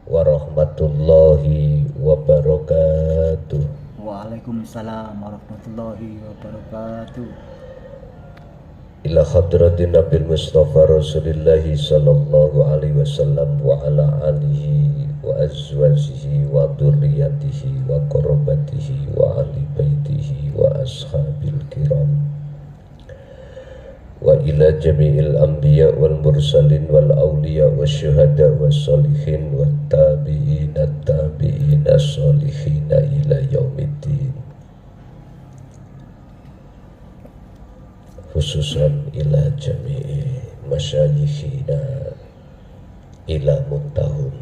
warahmatullahi wabarakatuh. Waalaikumsalam warahmatullahi wabarakatuh. Ila hadratin Nabil Mustafa Rasulillahi sallallahu alaihi wasallam wa ala alihi wa azwajihi wa dzurriyyatihi wa qarabatihi wa ahli baitihi wa ashabil kiram wa ila jami'il anbiya wal mursalin wal awliya wa syuhada wa salihin wa tabi'ina tabi'ina salihina ila yaumiddin, khususan ila jami'i masyayikhina ila muntahum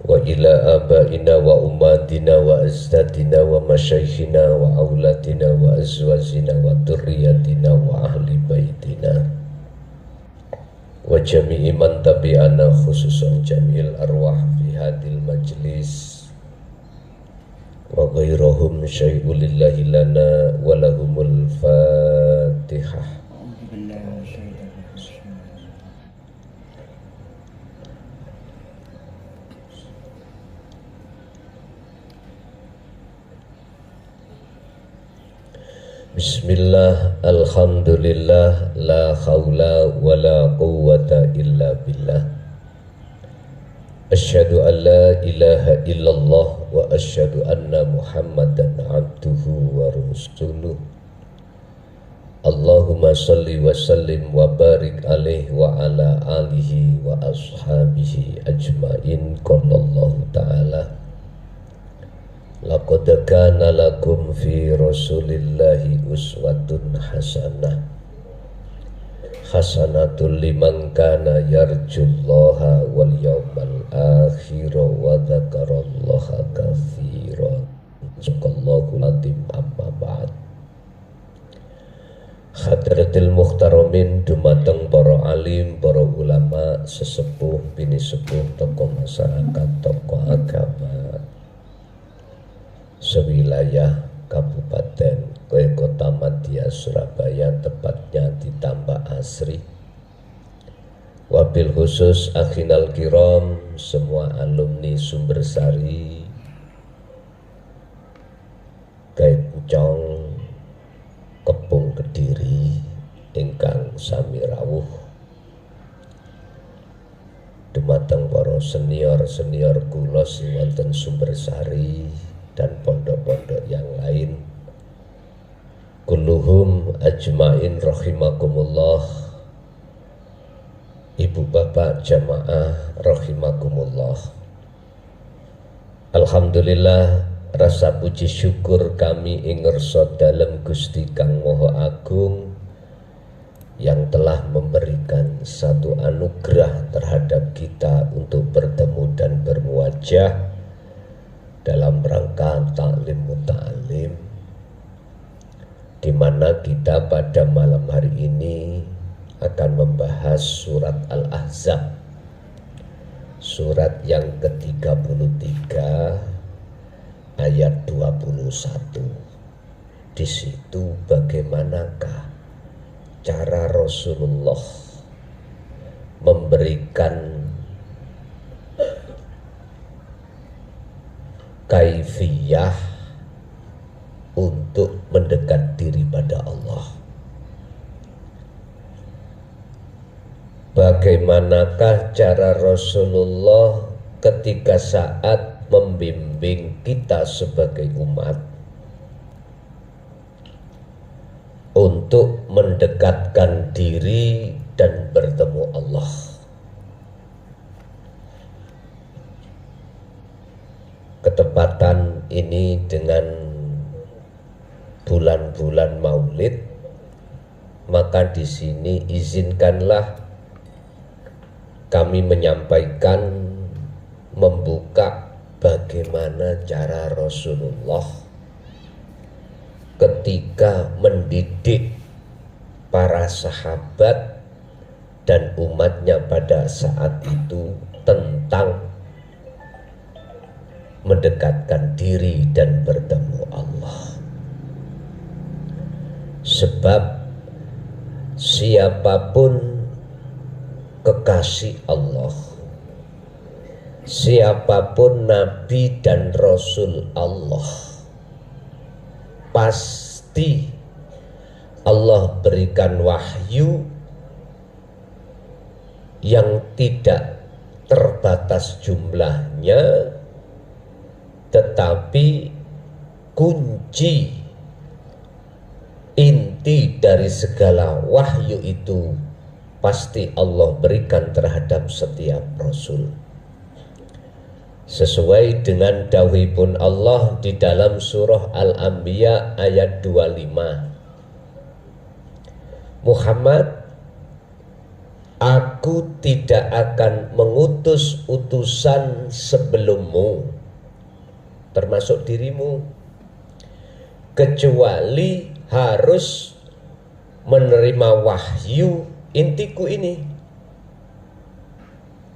wa ila abaina wa ummatina wa azdadina wa masyaikhina wa auladina wa azwajina wa dzurriyyatina wa ahli baitina wa jami'i man tabi'ana, khususan jami'il arwah fi hadil majlis wa ghairahum syai'u lillahi lana wa lahumul fatihah. Bismillah, alhamdulillah, la khawla wa la quwwata illa billah. Asyhadu an la ilaha illallah wa asyhadu anna Muhammadan abduhu wa rasuluh. Allahumma salli wa sallim wa barik alaihi wa ala alihi wa ashabihi ajmain. Qallallahu ta'ala, laqad kana lakum fi rasulillahi uswatun hasanah, hasanatul liman kana yarjullaha wal yawmal akhir wa dzakarallaha katsiran. Subhanallahu azim. Amma ba'd. Hadratil muhtaramin, dumateng para alim, para ulama, sesepuh, bini sepuh, tokoh masyarakat, tokoh agama sewilayah Kabupaten Kota Madya Surabaya, tepatnya di Tambak Asri. Wabil khusus akhinal kiram, semua alumni Sumbersari, Kencong, Kepung Kediri ingkang sami rawuh, dumateng para senior kula sing wonten Sumbersari dan pondok-pondok yang lain, kulluhum ajmain rahimakumullah. Ibu bapak jamaah rahimakumullah. Alhamdulillah, rasa puji syukur kami ing ngersa dalem Gusti Kang Maha Agung yang telah memberikan satu anugerah terhadap kita untuk bertemu dan bermuajah dalam rangka taklim muta'alim, di mana kita pada malam hari ini akan membahas surat Al-Ahzab, surat yang ke-33 ayat 21. Di situ bagaimanakah cara Rasulullah memberikan kaifiyah untuk mendekat diri pada Allah. Bagaimanakah cara Rasulullah ketika saat membimbing kita sebagai umat untuk mendekatkan diri dan bertemu Allah. Ketepatan ini dengan bulan-bulan Maulid, maka di sini izinkanlah kami menyampaikan, membuka bagaimana cara Rasulullah ketika mendidik para sahabat dan umatnya pada saat itu tentang mendekatkan diri dan bertemu Allah. Sebab siapapun kekasih Allah siapapun nabi dan rasul Allah, pasti Allah berikan wahyu yang tidak terbatas jumlahnya, tetapi kunci inti dari segala wahyu itu pasti Allah berikan terhadap setiap rasul, sesuai dengan dawuhipun Allah di dalam surah Al-Anbiya ayat 25. Muhammad, aku tidak akan mengutus utusan sebelummu, termasuk dirimu, kecuali harus menerima wahyu intiku ini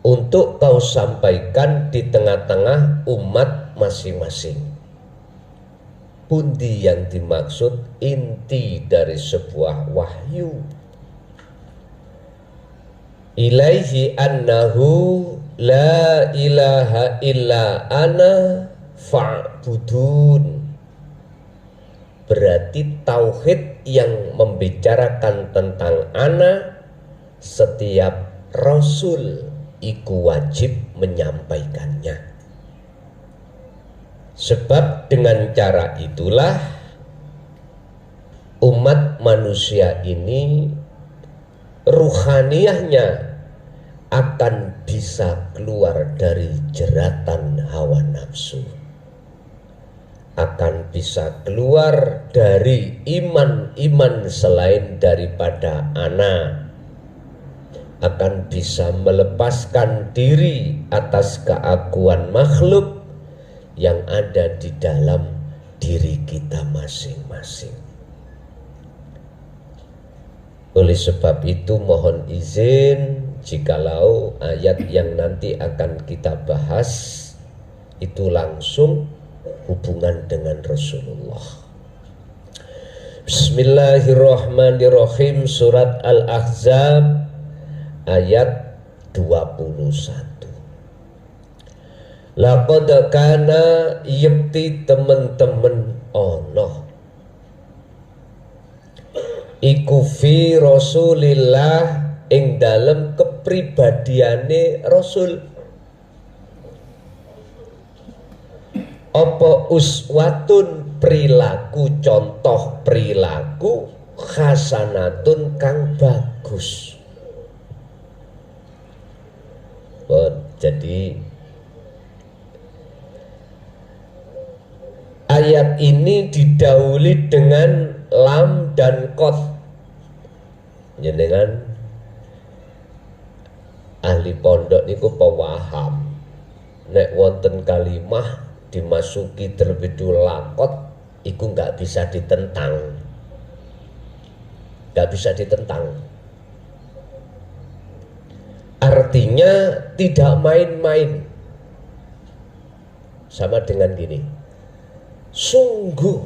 untuk kau sampaikan di tengah-tengah umat masing-masing. Pundi yang dimaksud inti dari sebuah wahyu? Ilaihi annahu la ilaha illa ana fa'budun. Berarti tauhid yang membicarakan tentang ana, setiap rasul iku wajib menyampaikannya. Sebab dengan cara itulah umat manusia ini ruhaniyahnya akan bisa keluar dari jeratan hawa nafsu, akan bisa keluar dari iman-iman selain daripada ana, akan bisa melepaskan diri atas keakuan makhluk yang ada di dalam diri kita masing-masing. Oleh sebab itu mohon izin, jikalau ayat yang nanti akan kita bahas itu langsung hubungan dengan Rasulullah. Bismillahirrahmanirrahim. Surat Al-Ahzab ayat 21. Laqad kana yakti teman-teman ono iku fi Rasulillah ing dalem kepribadiane Rasul apa uswatun perilaku, contoh perilaku, hasanatun kang bagus. Jadi ayat ini didahului dengan lam dan qad. Jenengan ahli pondok niku pawaham nek wonten kalimah dimasuki terlebih dulu lakot, iku nggak bisa ditentang, nggak bisa ditentang. Artinya tidak main-main. Sama dengan gini, sungguh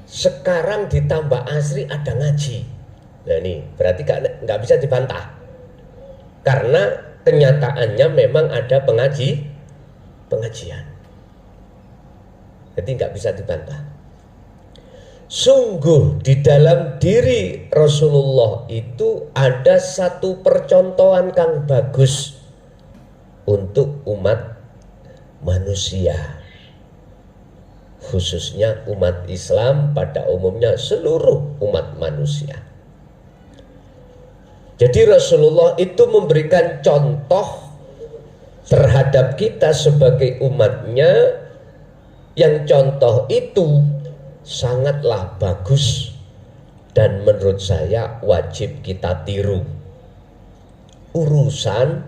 sekarang ditambah asri ada ngaji. Nah ini berarti nggak bisa dibantah, karena kenyataannya memang ada pengajian. Jadi nggak bisa dibantah. Sungguh di dalam diri Rasulullah itu ada satu percontohan kang bagus untuk umat manusia, khususnya umat Islam pada umumnya, seluruh umat manusia. Jadi Rasulullah itu memberikan contoh terhadap kita sebagai umatnya, yang contoh itu sangatlah bagus dan menurut saya wajib kita tiru. Urusan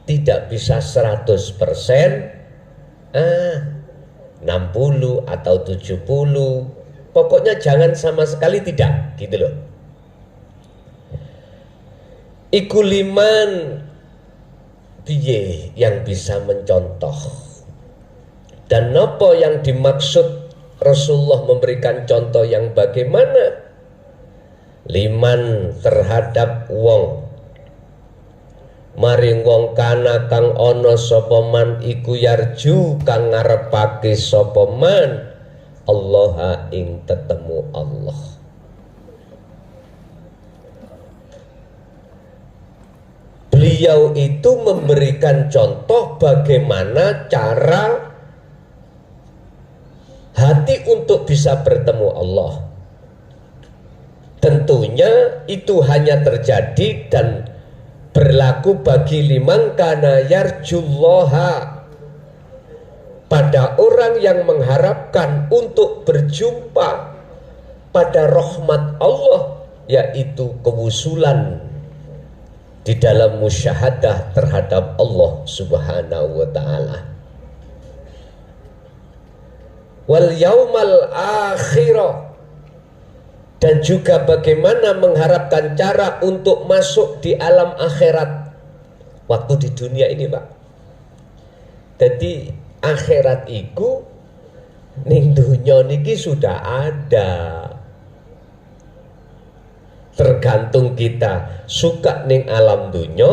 tidak bisa 100%, 60 atau 70, pokoknya jangan sama sekali tidak, gitu loh. Iku liman piye yang bisa mencontoh. Dan nopo yang dimaksud Rasulullah memberikan contoh yang bagaimana? Liman terhadap wong maring wong kana kang ana sapa man iku yarju kang ngarepake sapa man Allah ing tetemu Allah. Beliau itu memberikan contoh bagaimana cara hati untuk bisa bertemu Allah. Tentunya itu hanya terjadi dan berlaku bagi liman kana yarjullaha, pada orang yang mengharapkan untuk berjumpa pada rahmat Allah, yaitu kewusulan di dalam musyahadah terhadap Allah Subhanahu wa ta'ala. Wal yaumal akhirah, dan juga bagaimana mengharapkan cara untuk masuk di alam akhirat waktu di dunia ini, Pak. Jadi akhirat iku ning dunya niki sudah ada. Tergantung kita suka ning alam dunya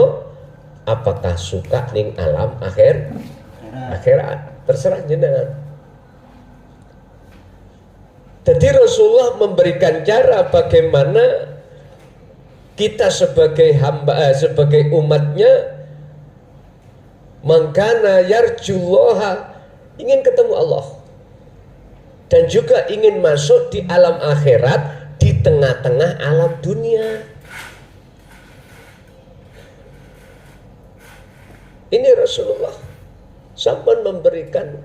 apakah suka ning alam akhirat, terserah jenengan. Jadi Rasulullah memberikan cara bagaimana kita sebagai hamba, sebagai umatnya, mangkana yarjullaha, ingin ketemu Allah dan juga ingin masuk di alam akhirat di tengah-tengah alam dunia. Ini Rasulullah sampai memberikan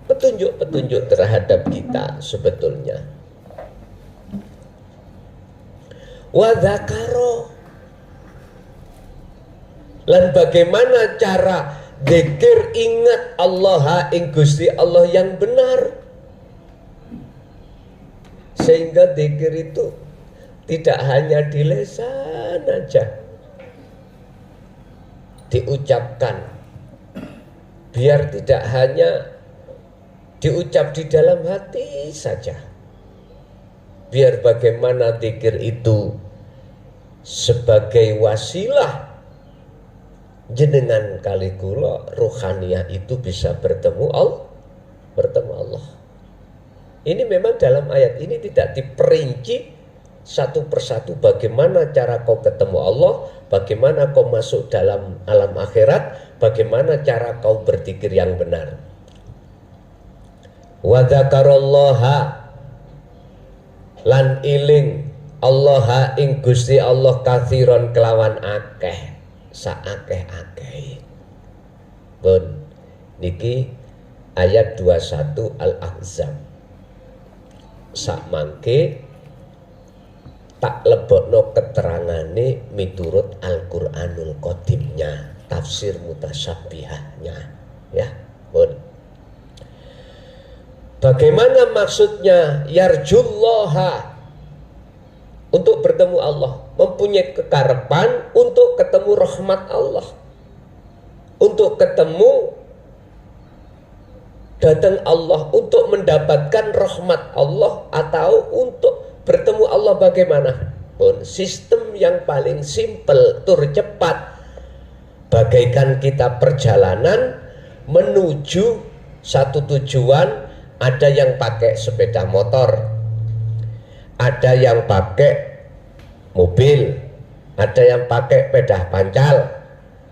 petunjuk-petunjuk terhadap kita sebetulnya. Wa dzakara, lan bagaimana cara zikir ingat Allah ing Gusti Allah yang benar, sehingga zikir itu tidak hanya di lisan aja diucapkan, biar tidak hanya diucap di dalam hati saja, biar bagaimana zikir itu sebagai wasilah jenengan kali kula ruhaniyah itu bisa bertemu Allah. Ini memang dalam ayat ini tidak diperinci satu persatu bagaimana cara kau ketemu Allah, bagaimana kau masuk dalam alam akhirat, bagaimana cara kau berzikir yang benar. Wa dzakarallaha, lan iling Allah ing Gusti Allah katsiron kelawan akeh, saakeh-akeh. Pun niki ayat 21 Al-Ahzab. Sak mangke tak lebokno keterangane miturut Al-Qur'anul Qadimnya, tafsir mutasyabihahnya, ya. Pun bagaimana maksudnya yarjullaha, untuk bertemu Allah, mempunyai kekarepan untuk ketemu rahmat Allah, untuk ketemu datang Allah, untuk mendapatkan rahmat Allah, atau untuk bertemu Allah bagaimana pun. Sistem yang paling simpel, tercepat, bagaikan kita perjalanan menuju satu tujuan. Ada yang pakai sepeda motor, ada yang pakai mobil, ada yang pakai sepeda pancal,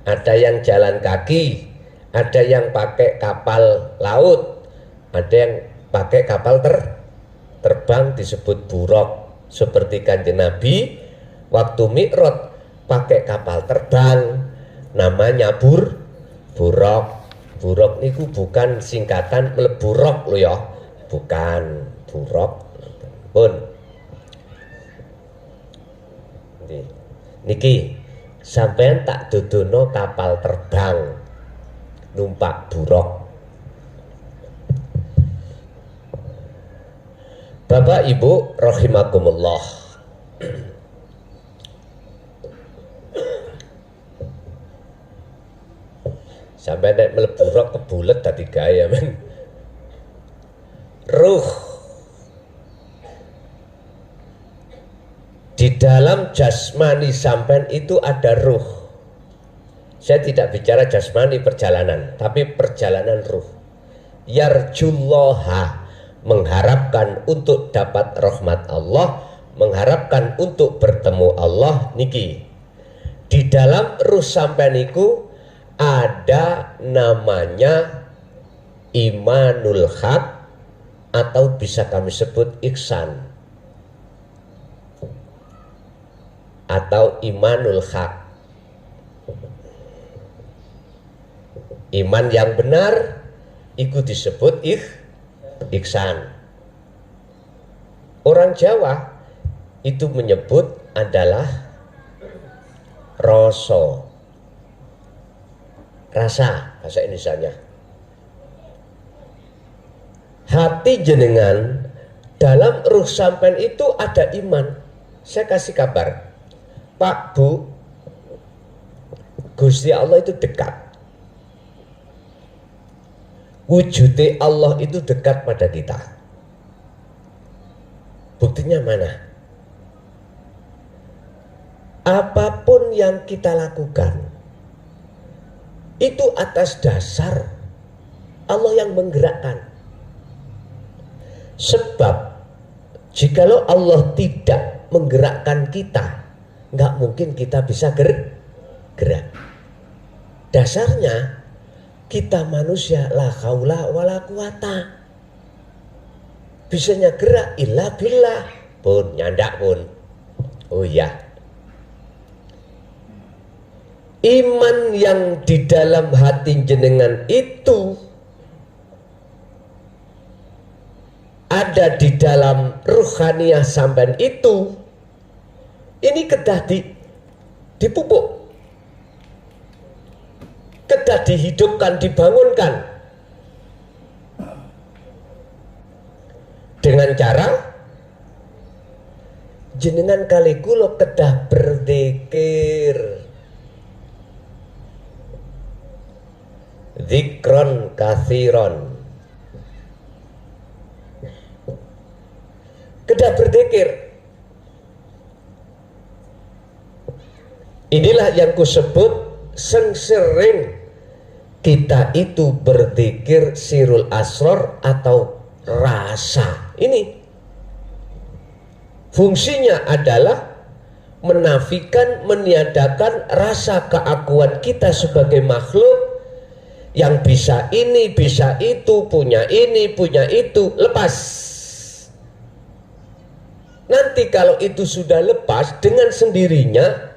ada yang jalan kaki, ada yang pakai kapal laut, ada yang pakai kapal terbang disebut buraq. Seperti Kanjeng Nabi waktu Mi'raj pakai kapal terbang namanya buraq. Buraq niku bukan singkatan mleburok lho ya, bukan buraq. Pun niki sampean tak dodono kapal terbang numpak buraq. Bapak Ibu rahimakumullah, sampai nek mleburok kebulet dadi gaya men. Ruh di dalam jasmani sampean itu ada ruh. Saya tidak bicara jasmani perjalanan, tapi perjalanan ruh. Yarjullaha, mengharapkan untuk dapat rahmat Allah, mengharapkan untuk bertemu Allah niki. Di dalam ruh sampean niku ada namanya imanul haq, atau bisa kami sebut ihsan, atau imanul haq. Iman yang benar itu disebut ihsan. Orang Jawa itu menyebut adalah rasa bahasa Indonesianya. Hati jenengan dalam ruh sampean itu ada iman. Saya kasih kabar, Pak Bu, Gusti Allah itu dekat. Wujudnya Allah itu dekat pada kita. Buktinya mana? Apapun yang kita lakukan itu atas dasar Allah yang menggerakkan. Sebab jikalau Allah tidak menggerakkan kita, nggak mungkin kita bisa gerak. Dasarnya kita manusia la haula wala quwata, bisanya gerak illa billah pun nyandak pun. Oh ya, iman yang di dalam hati jenengan itu ada di dalam ruhaniyah sampean itu, ini kedah dipupuk, kedah dihidupkan, dibangunkan dengan cara jenengan kali kula kedah berzikir, zikron kathiron, kedah berzikir. Inilah yang kusebut sering kita itu berzikir sirul asror atau rasa. Ini fungsinya adalah menafikan, meniadakan rasa keakuan kita sebagai makhluk yang bisa ini, bisa itu, punya ini, punya itu, lepas. Nanti kalau itu sudah lepas, dengan sendirinya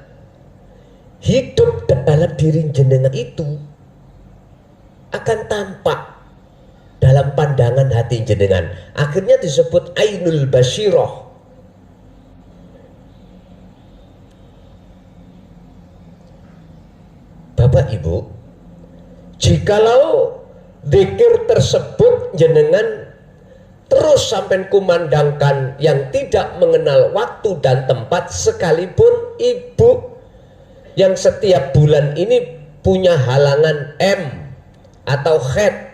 hidup dalam diri jenengan itu akan tampak dalam pandangan hati jenengan. Akhirnya disebut ainul basyirah. Bapak Ibu, jikalau zikir tersebut jenengan terus sampai kumandangkan yang tidak mengenal waktu dan tempat, sekalipun ibu yang setiap bulan ini punya halangan M atau head,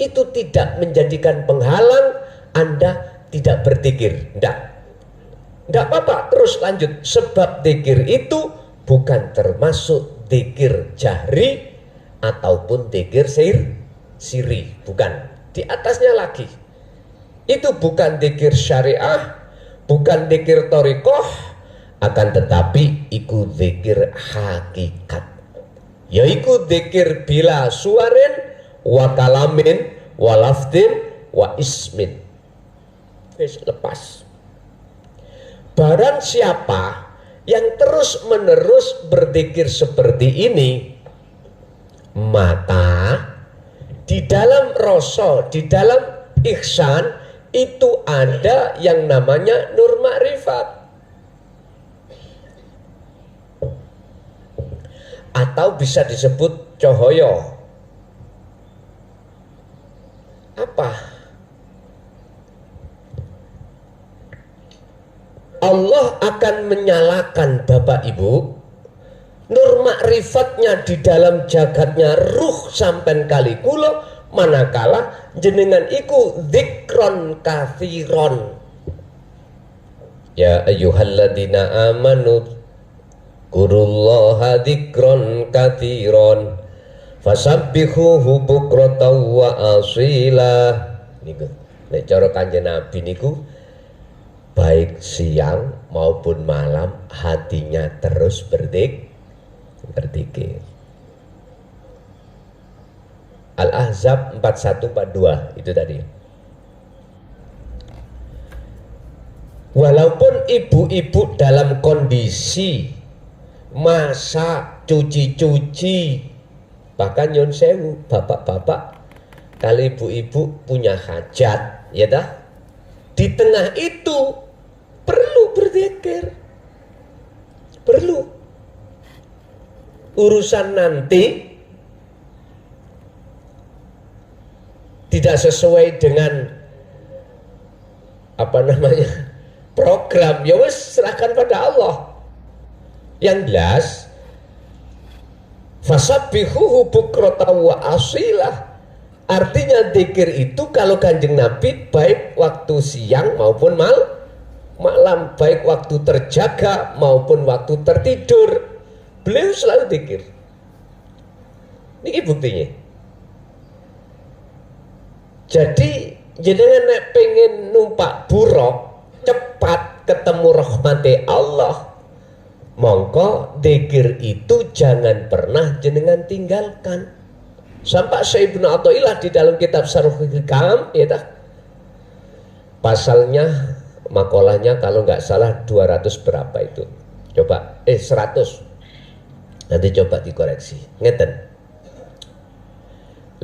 itu tidak menjadikan penghalang Anda tidak berzikir. Tidak apa-apa, terus lanjut. Sebab zikir itu bukan termasuk zikir jahri ataupun zikir siri, bukan. Di atasnya lagi, itu bukan zikir syariah, bukan zikir thariqah, akan tetapi iku zikir hakikat, yaiku zikir bila suarin wa kalamin wa lafdin wa ismin. Lepas. Barang siapa yang terus menerus berzikir seperti ini, maka di dalam rasa, di dalam ihsan itu ada yang namanya nur ma'rifat, atau bisa disebut cahaya. Apa? Allah akan menyalakan Bapak Ibu nur ma'rifatnya di dalam jagatnya ruh sampen kali kula, manakala jenengan iku zikron kathiron. Ya ayyuhalladzina amanu Kurullaha dzikron katsiron fasabbihuhu bukratan wa asila. Niku nek cara Kanjeng Nabi niku baik siang maupun malam hatinya terus berzikir. Al-Ahzab 41-42 itu tadi. Walaupun ibu-ibu dalam kondisi masak, cuci-cuci, bahkan nyon sewu, bapak-bapak kali ibu-ibu punya hajat, ya dah. Di tengah itu perlu berzikir. Perlu. Urusan nanti tidak sesuai dengan program, ya wes serahkan pada Allah. Yang jelas fasabbihuhu bukratan wa asilah. Artinya zikir itu kalau Kanjeng Nabi baik waktu siang maupun malam, baik waktu terjaga maupun waktu tertidur, beliau selalu zikir. Ini buktinya. Jadi jenengan nek pengen numpak buruk cepat ketemu rahmati Allah, mongko zikir itu jangan pernah jenengan tinggalkan. Sampai Syekh Ibnu Athaillah di dalam kitab Syarhul Hikam, ya tak? Pasalnya, makolahnya kalau nggak salah 200 berapa itu? Coba 100. Nanti coba dikoreksi. Ngeten.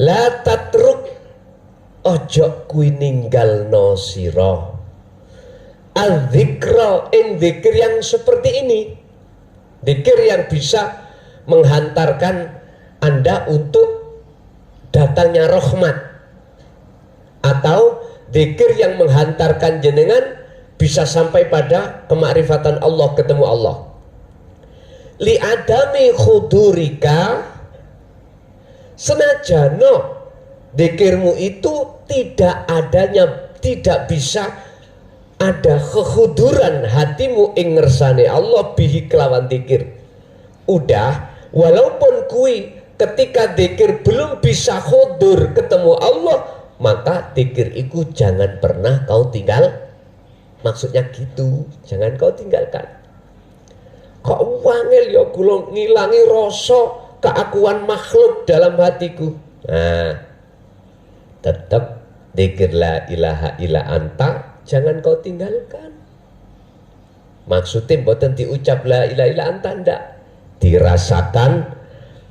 La tatruk, ojo kui ninggalno sira al-dzikra, ing dzikir yang seperti ini, dzikir yang bisa menghantarkan Anda untuk datangnya rahmat, atau dzikir yang menghantarkan jenengan bisa sampai pada kemakrifatan Allah, ketemu Allah. Li adami khudurika, senajano dzikirmu itu tidak bisa ada kekhuduran hatimu ing ngersane Allah bihi kelawan dzikir. Udah, walaupun kui ketika dzikir belum bisa khudur ketemu Allah, maka dzikir itu jangan pernah kau tinggal. Maksudnya gitu, jangan kau tinggalkan. Kok wangel ya kula ngilangi rasa keakuan makhluk dalam hatiku. Nah, tetap dzikir la ilaha illa anta jangan kau tinggalkan. Maksudnya mboten diucap la ilaha illa anta, ndak. Dirasakan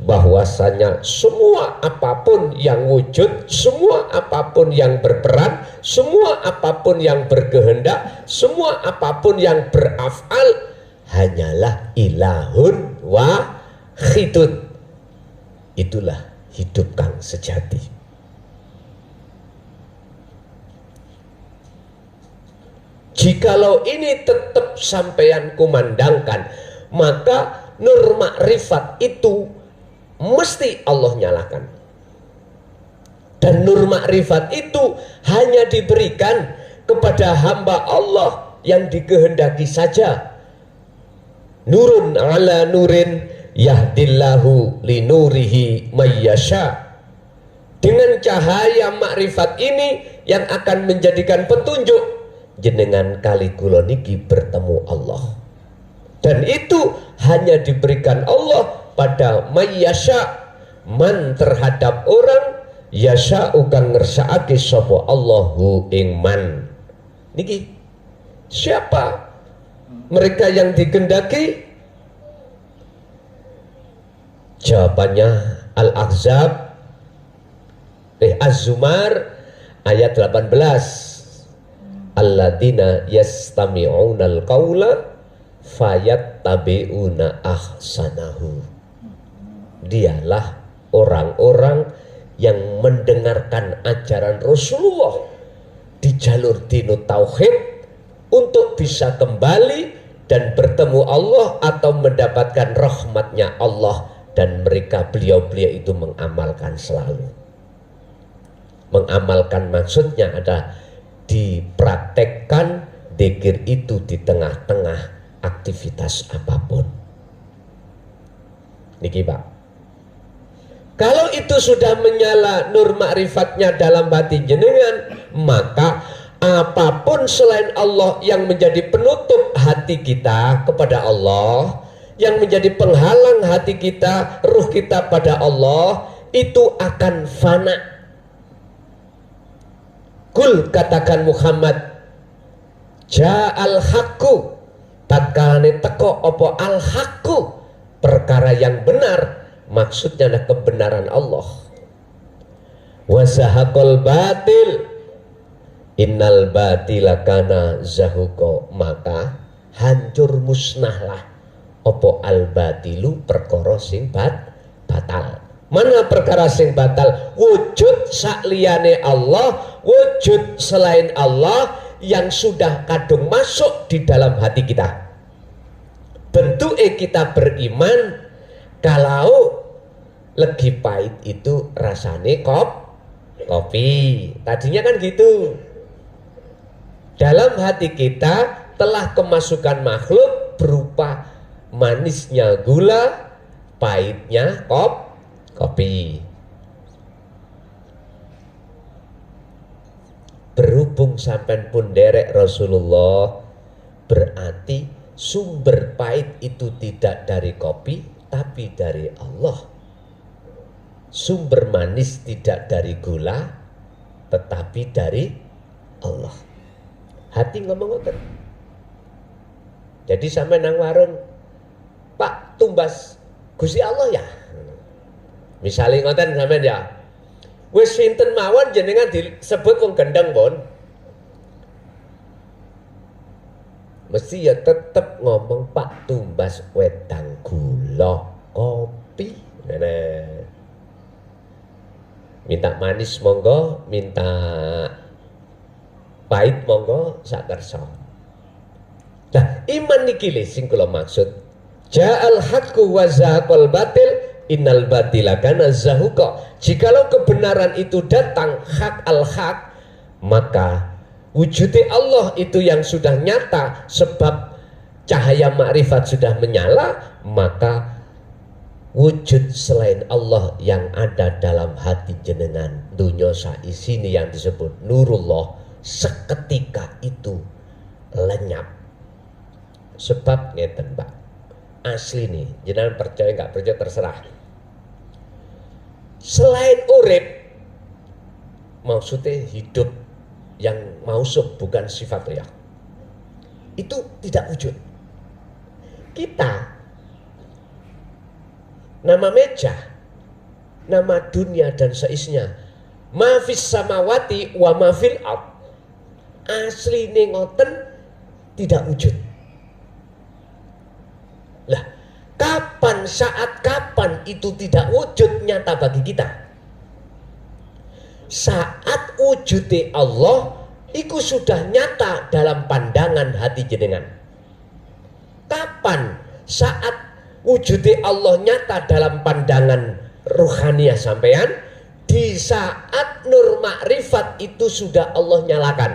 bahwasanya semua apapun yang wujud, semua apapun yang berperan, semua apapun yang berkehendak, semua apapun yang beraf'al hanyalah ilahun wahidun. Itulah hidup kang sejati. Jikalau ini tetap sampeyan kumandangkan, maka nur makrifat itu mesti Allah nyalakan. Dan nur makrifat itu hanya diberikan kepada hamba Allah yang dikehendaki saja. Nurun ala nurin yahdillahu linurihi mayyasha. Dengan cahaya makrifat ini yang akan menjadikan petunjuk jenengan kali kula niki bertemu Allah. Dan itu hanya diberikan Allah pada mayyasha, man terhadap orang yasha ukang ngersakake sapa Allahu ing man. Niki siapa mereka yang dikehendaki? Jawabannya Al-Ahzab Az-Zumar ayat 18. Alladzina yastami'unal qaula fayattabi'una ahsanahu. Dialah orang-orang yang mendengarkan ajaran Rasulullah di jalur dinut tauhid untuk bisa kembali dan bertemu Allah atau mendapatkan rahmatnya Allah, dan mereka beliau-beliau itu mengamalkan selalu. Mengamalkan maksudnya adalah dipraktekkan dzikir itu di tengah-tengah aktivitas apapun. Niki Pak. Kalau itu sudah menyala nur ma'rifatnya dalam hati jenengan, maka apapun selain Allah yang menjadi penutup hati kita kepada Allah, yang menjadi penghalang hati kita, ruh kita pada Allah, itu akan fana. Kul, katakan Muhammad, ja'al haqqu, tatkalane teko opo al haqqu, perkara yang benar, maksudnya adalah kebenaran Allah. Wasahaqal batil, innal batila kana zahuqa, maka hancur musnahlah opo al batilu, perkara sing batal. Mana perkara sing batal? Wujud sakliyane Allah, wujud selain Allah yang sudah kadung masuk di dalam hati kita. Bentuknya kita beriman kalau legi pahit itu rasanya kopi. Tadinya kan gitu. Dalam hati kita telah kemasukan makhluk berupa manisnya gula, pahitnya kopi. Berhubung sampai pun derek Rasulullah, berarti sumber pahit itu tidak dari kopi tapi dari Allah. Sumber manis tidak dari gula tetapi dari Allah. Hati ngomong ngoten. Jadi sampai nang warung, Pak tumbas Gusti Allah ya. Misalnya ngoten sampean ya. Wis sinten mawon jenengan disebut wong gendeng pun, mesti ya tetep ngomong Pak tumbas wedang gula kopi. Nah, minta manis monggo, minta pahit monggo sak kersa. Nah, iman niki lho sing kula maksud. Ja'al haqqu wa zahaqal batil, innal batila kana zahuqa. Jikalau kebenaran itu datang, hak al-haq, maka wujudnya Allah itu yang sudah nyata, sebab cahaya makrifat sudah menyala, maka wujud selain Allah yang ada dalam hati jenengan, dunya saisini yang disebut nurullah, seketika itu lenyap. Sebab ngeten Pak, asli nih, jenengan percaya nggak percaya terserah. Selain urip, maksudnya hidup yang mausuf, bukan sifat ya, itu tidak wujud. Kita, nama meja, nama dunia dan seisinya, mafis samawati wa mafil ard, asli ngoten tidak wujud. Lah, kapan, saat kapan itu tidak wujud nyata bagi kita? Saat wujudnya Allah itu sudah nyata dalam pandangan hati jenengan. Kapan? Saat wujudnya Allah nyata dalam pandangan ruhaniah sampean, di saat nur makrifat itu sudah Allah nyalakan.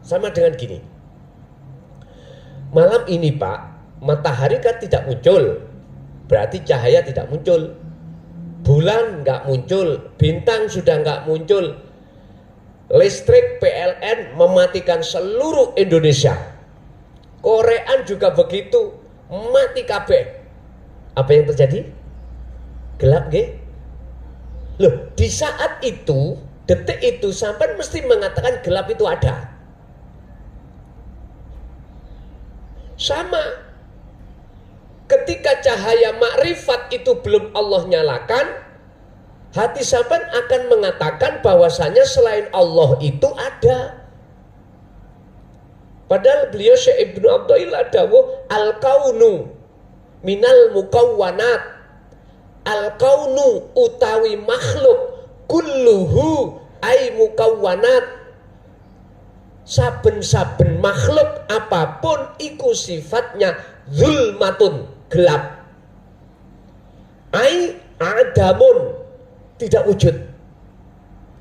Sama dengan gini, malam ini Pak, matahari kan tidak muncul, berarti cahaya tidak muncul, bulan nggak muncul, bintang sudah nggak muncul, listrik PLN mematikan seluruh Indonesia, Korea juga begitu, mati kabeh. Apa yang terjadi? Gelap nggih? Loh, di saat itu, detik itu sampai mesti mengatakan gelap itu ada. Sama, ketika cahaya makrifat itu belum Allah nyalakan, hati sampean akan mengatakan bahwasanya selain Allah itu ada. Padahal beliau Syekh Ibnu Athaillah dawuh al-kaunu minal mukawwanat, al-kaunu utawi makhluk kulluhu ay mukawwanat, saben-saben makhluk apapun iku sifatnya zulmatun, gelap, ai adamun, tidak wujud.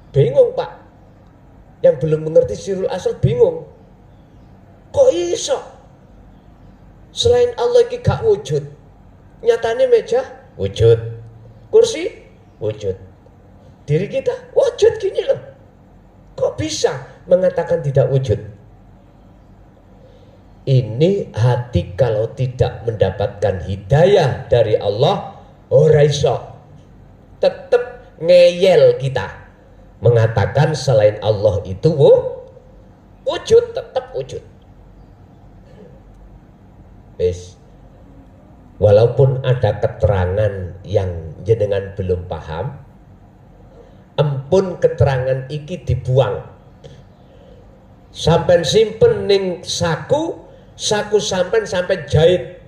Bingung Pak, yang belum mengerti sirul asal bingung, kok iso selain Allah iki gak wujud? nyatanya meja wujud, kursi wujud, diri kita wujud gini loh. Kok bisa mengatakan tidak wujud? Ini hati kalau tidak mendapatkan hidayah dari Allah, ora iso. Tetap ngeyel kita mengatakan selain Allah itu wujud, tetap wujud. Wis. Walaupun ada keterangan yang jenengan belum paham, empun keterangan iki dibuang. Sampai simpen ning saku sampai jahit.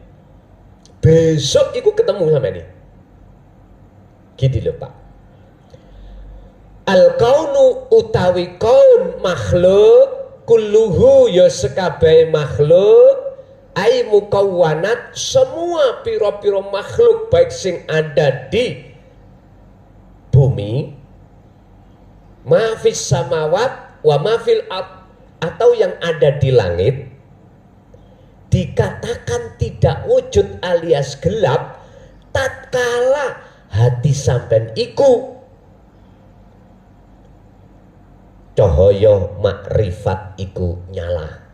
Besok iku ketemu sama ini. Gitu loh Pak. Al-kaunu utawi kaun makhluk kulluhu ya sekabai makhluk ai mukawwanat, semua piro-piro makhluk baik sing ada di bumi, mafis samawat wa mafil ard, atau yang ada di langit, dikatakan tidak wujud alias gelap tatkala hati sampean iku cahaya makrifat iku nyala.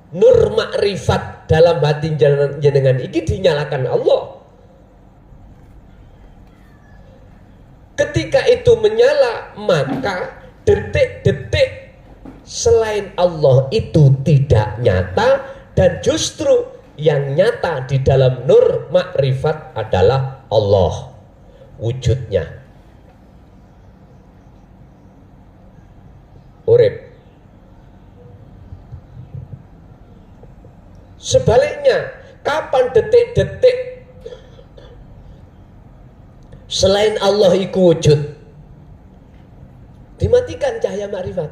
Nur makrifat dalam hati jenengan iki dinyalakan Allah. Ketika itu menyala, maka detik-detik selain Allah itu tidak nyata, dan justru yang nyata di dalam nur makrifat adalah Allah wujudnya. Urip. Sebaliknya, kapan detik-detik selain Allah iku wujud? Dimatikan cahaya makrifat.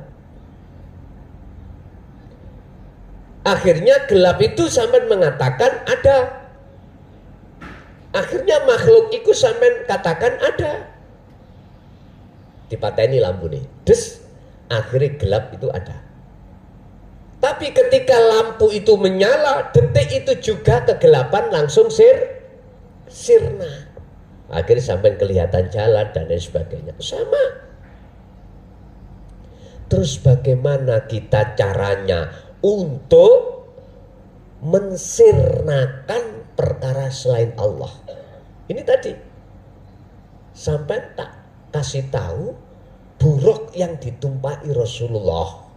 Akhirnya gelap itu sampai mengatakan ada. Akhirnya makhluk itu sampai katakan ada. Dipateni lampu nih, des. Akhirnya gelap itu ada. Tapi ketika lampu itu menyala, detik itu juga kegelapan langsung sirna. Akhirnya sampai kelihatan jalan dan lain sebagainya. Sama. Terus bagaimana kita caranya untuk mensirnakan perkara selain Allah? Ini tadi. Sampai tak kasih tahu buruk yang ditumpahi Rasulullah.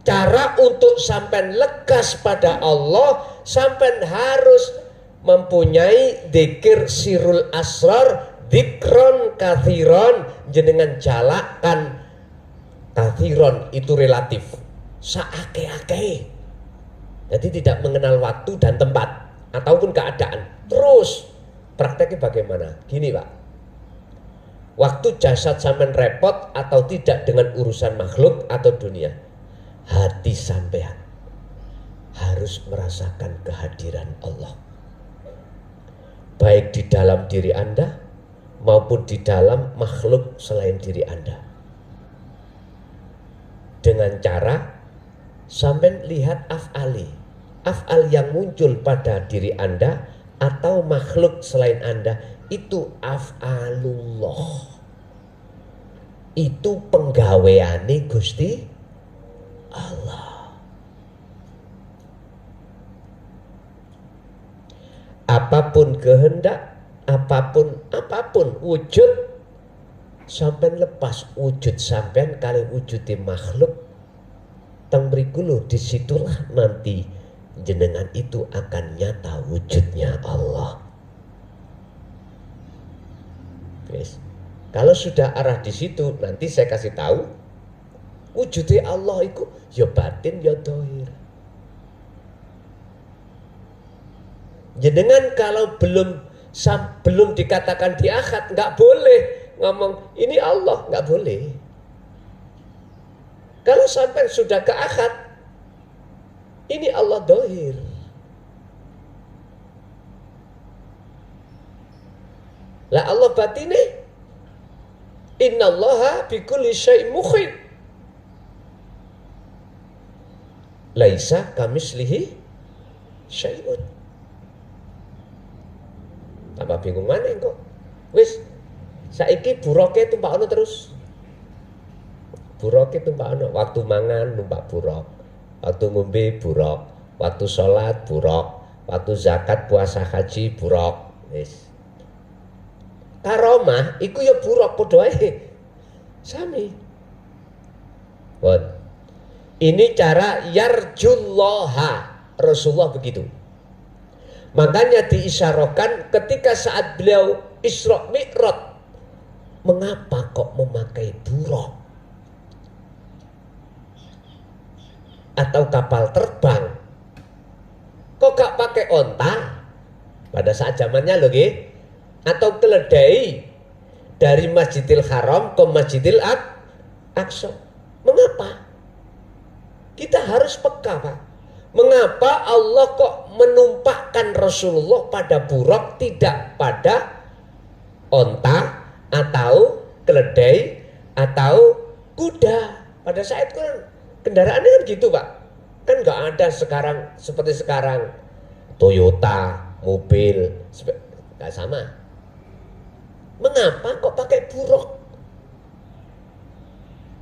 Cara untuk sampai lekas pada Allah, sampai harus mempunyai dzikir sirul asrar, dzikron kathiron, jenengan jalakan. Kathiron itu relatif, saake-ake. Jadi tidak mengenal waktu dan tempat ataupun keadaan. Terus prakteknya bagaimana? Gini Pak, waktu jasad sampai repot atau tidak dengan urusan makhluk atau dunia, hati sampean harus merasakan kehadiran Allah, baik di dalam diri Anda maupun di dalam makhluk selain diri Anda. Dengan cara sampean lihat af'al yang muncul pada diri Anda atau makhluk selain Anda, itu af'alullah. Itu penggaweane Gusti Allah. Apapun kehendak, apapun wujud, sampai lepas wujud sampean kali wujudi makhluk, teng mriku lho, disitulah nanti jenengan itu akan nyata wujudnya Allah. Yes. Kalau sudah arah di situ, nanti saya kasih tahu wujudnya Allah itu ya batin ya dohir. Jenengan kalau belum dikatakan di akad, nggak boleh ngomong ini Allah, nggak boleh. Kalau sampai sudah ke akad, ini Allah dohir. Lah Allah batine, innallaha bikulli syai'in muhit. Laisa kamislihi syai'un. Apa bingung mana kok? Wis saiki buroke tumpakno terus. Buroke tumpakno, waktu mangan numpak burok, waktu ngombe burok, waktu sholat burok, waktu zakat puasa haji burok. Wis. Karomah iku ya burok padha ae. Sami. Bon. Ini cara yarjullaha. Rasulullah begitu. Makanya diisyarahkan ketika saat beliau Isra Mi'raj, mengapa kok memakai buruk atau kapal terbang? Kok gak pakai onta pada saat zamannya loh nggih? Atau keledai dari Masjidil Haram ke Masjidil Aqsa? Mengapa? Kita harus peka, Pak. Mengapa Allah kok menumpahkan Rasulullah pada buruk, tidak pada onta atau keledai atau kuda? Pada saat itu kan kendaraannya kan gitu, Pak. Kan nggak ada sekarang seperti sekarang Toyota, mobil, nggak sama. Mengapa kok pakai buruk?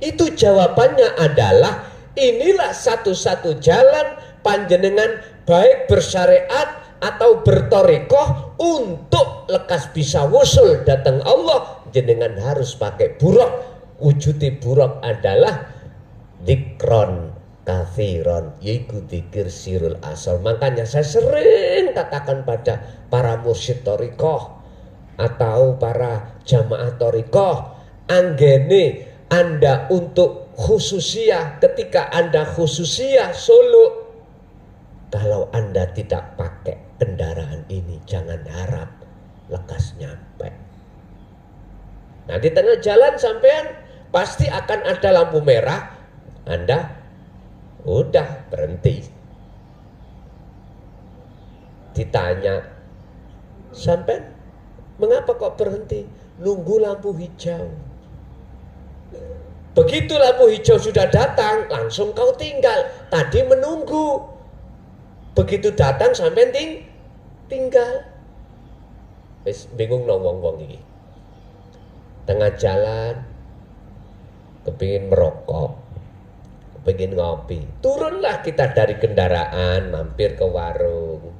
Itu jawabannya adalah inilah satu-satu jalan panjenengan baik bersyariat atau bertorikoh untuk lekas bisa wusul datang Allah, jenengan harus pakai buruk. Wujudi buruk adalah dikron kathiron, yaitu dikir sirul asal. Makanya saya sering katakan pada para mursyid torikoh atau para jamaah torikoh, anggene Anda untuk khususiyah, ketika Anda khususiyah Solo, kalau Anda tidak pakai kendaraan ini, jangan harap lekas nyampe. Nah, di tengah jalan sampean pasti akan ada lampu merah, Anda udah berhenti. Ditanya, sampean mengapa kok berhenti? Nunggu lampu hijau. Begitu lampu hijau sudah datang, langsung kau tinggal. Tadi menunggu. Begitu datang sampai tinggal. Wis bingung no wong-wong iki. Tengah jalan kepingin merokok, kepingin ngopi. Turunlah kita dari kendaraan, mampir ke warung.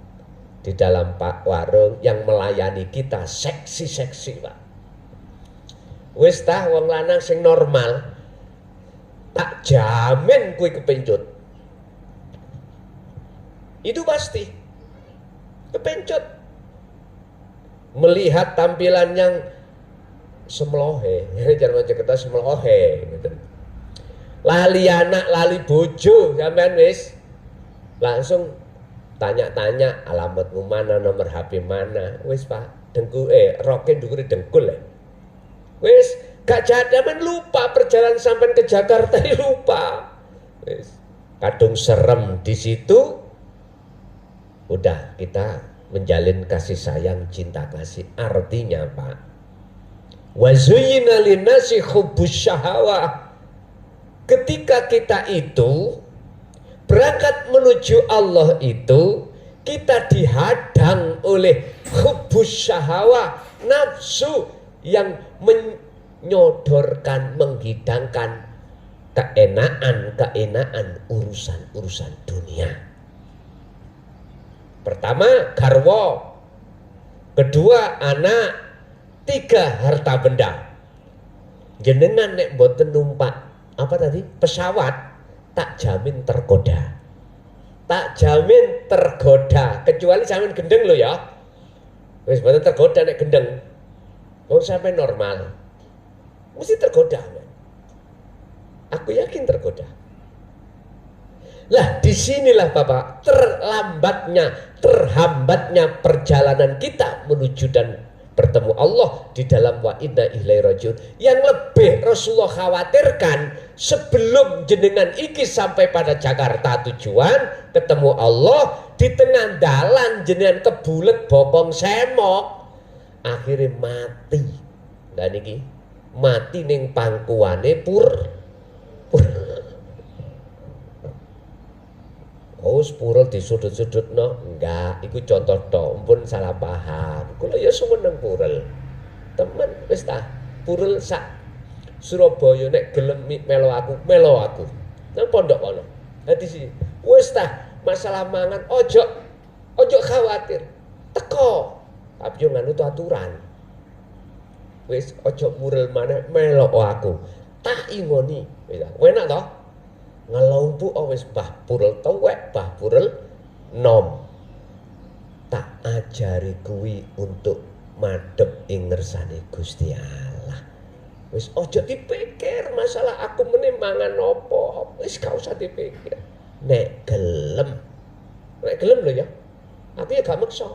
Di dalam warung yang melayani kita seksi-seksi, Pak. Wis tah wong lanang sing normal, tak jamin kuwi kepencut. Itu pasti kepencut. Melihat tampilan yang semlohe, jangan Jakarta semlohe gitu. Lali anak, lali bojo, sampean wis langsung tanya-tanya alamatmu mana, nomor HP mana. Wis Pak, dengkul roke ndukure dengkul ya. Wis gak jadamen lupa perjalanan sampai ke Jakarta lupa. Wis kadung serem di situ. Udah kita menjalin kasih sayang, cinta kasih. Artinya Pak, wa zuyyina linnasi hubbus syahawah. Ketika kita itu berangkat menuju Allah itu, kita dihadang oleh hubbus syahawah, nafsu yang menyodorkan, menghidangkan keenaan urusan-urusan dunia. Pertama garwa, kedua anak, tiga harta benda. Jenengan nek mboten numpak apa tadi pesawat, tak jamin tergoda. Tak jamin tergoda, kecuali jamin gendeng lo ya. Wis mboten tergoda nek gendeng. Kalau sampai normal, mesti tergoda. Aku yakin tergoda. Lah disinilah Bapak terhambatnya perjalanan kita menuju dan bertemu Allah di dalam wa inna ilaihi rajiun. Yang lebih Rasulullah khawatirkan sebelum jenengan iki sampai pada Jakarta tujuan ketemu Allah, di tengah dalan jenengan kebulet bopong semok, akhirnya mati. Lah niki mati ning pangkuane oh purel disudut-sudutno, enggak, iku contoh tok, pun salah paham. Kula ya seneng purel. Temen wis ta, purel sak Surabaya nek gelem melo aku. Nang pondok kono. Dadi sih, wis ta, masalah mangan ojo khawatir. Teko. Tapi yo nganu aturan. Wis ojo purel maneh melo aku. Tak ingoni. Enak to? Ngelompu wis bah purel tuwek, bah purel nom. Tak ajari kuwi untuk madhep ing ngersane Gusti Allah. Wis aja dipikir masalah aku meneh mangan apa. Wis gak usah dipikir. Nek gelem lho ya. Aku ya gak maksa.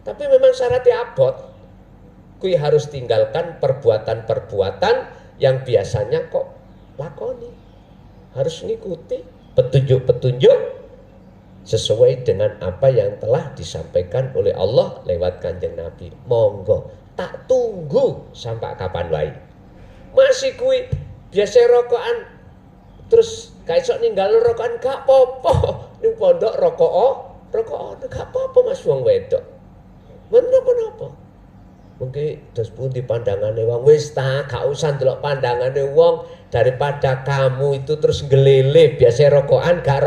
Tapi memang syaratnya abot. Kuwi harus tinggalkan perbuatan-perbuatan yang biasanya kok lakoni. Harus ngikuti petunjuk-petunjuk sesuai dengan apa yang telah disampaikan oleh Allah lewat Kanjeng Nabi. Monggo, tak tunggu sampai kapan wae. Masih kuwi biasa rokokan terus gak iso ninggal rokokan gak apa-apa. Ning pondok rokokan gak apa-apa Mas wong wedok. Menapa-napa? Mungkin terus pun di pandangane wong wis ta gak usah ndelok pandangane wong daripada kamu itu terus ngelele biasa rokokan gak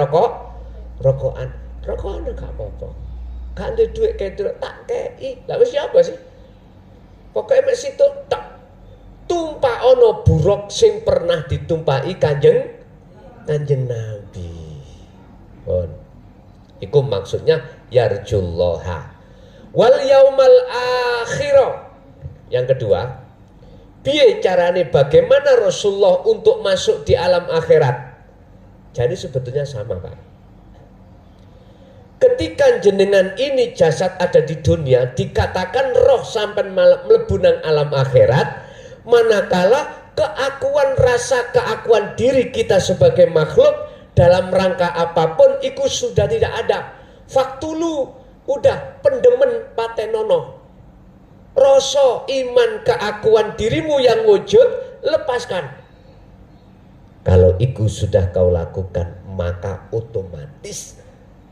rokokan gak apa-apa. Gak ndek dhuwit kedrok tak kei. Lah wis apa sih? Pokoke mek situ tak tumpah ono buruk sing pernah ditumpahi Kanjeng Nabi. Pun. Iku maksudnya yarjullaha wal yaumal akhirah. Yang kedua, piye carane bagaimana Rasulullah untuk masuk di alam akhirat? Jadi sebetulnya sama, Pak. Ketika jenengan ini jasad ada di dunia, dikatakan roh sampai mlebu nang alam akhirat, manakala keakuan diri kita sebagai makhluk dalam rangka apapun itu sudah tidak ada. Faktulu udah pendemen patenono. Rasa iman keakuan dirimu yang wujud lepaskan. Kalau itu sudah kau lakukan, maka otomatis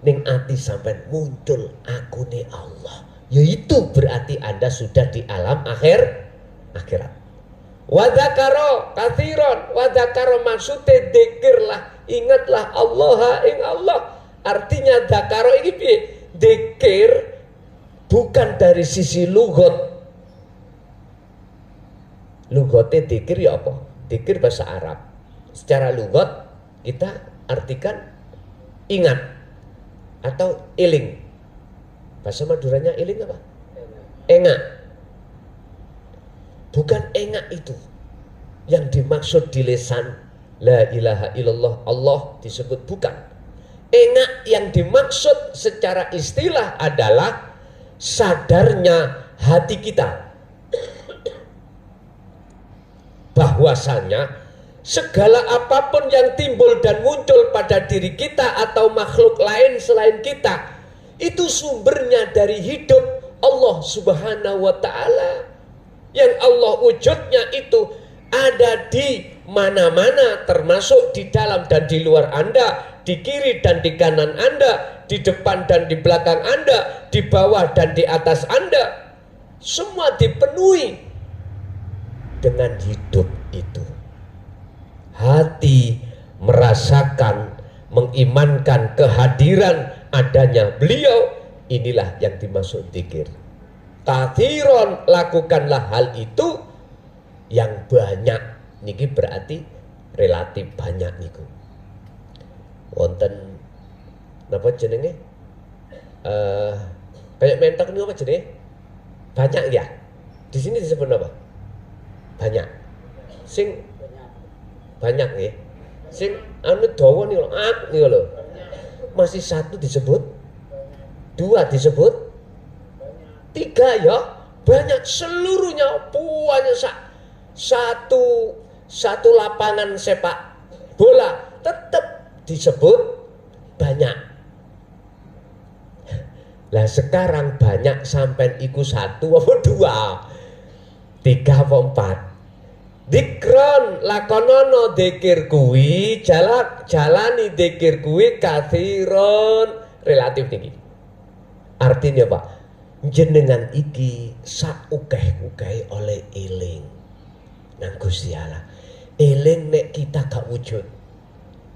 ning ati sampai muncul akune Allah. Yaitu berarti Anda sudah di alam akhirat. Wadakaro kathiron, wadakaro maksudnya dzikirlah, ingatlah Allah ing Allah. Artinya dakaro ini piye? Dzikir bukan dari sisi lugat. Lugatnya dzikir ya apa? Dzikir bahasa Arab. Secara lugat kita artikan ingat atau eling. Bahasa Maduranya eling apa? Engak. Bukan engak itu yang dimaksud di lisan la ilaha illallah Allah disebut, bukan. Engak yang dimaksud secara istilah adalah sadarnya hati kita bahwasanya segala apapun yang timbul dan muncul pada diri kita atau makhluk lain selain kita itu sumbernya dari hidup Allah Subhanahu wa ta'ala. Yang Allah wujudnya itu ada di mana-mana, termasuk di dalam dan di luar Anda, di kiri dan di kanan Anda, di depan dan di belakang Anda, di bawah dan di atas Anda. Semua dipenuhi dengan hidup itu. Hati merasakan, mengimankan kehadiran adanya beliau, inilah yang dimaksud dzikir. Kathiron, lakukanlah hal itu yang banyak. Niki berarti relatif banyak niku. Wonten napa jenenge? Kayak mentok niku apa jenenge? Banyak ya. Di sini disebut apa? Banyak. Sing banyak ya. Sing anu dawa niku lho. Masih satu disebut, dua disebut, tiga ya, banyak, seluruhnya puanya satu lapangan sepak bola tetap disebut banyak. Lah sekarang banyak sampai iku satu apa dua, tiga apa empat. Dikron lakonono dzikir kuwi, jalani dzikir kuwi kathiron relatif tinggi. Artinya Pak, jenengan iki saukeh-ukeh oleh eling nang Gusti Allah. Eling nek kita gak wujud.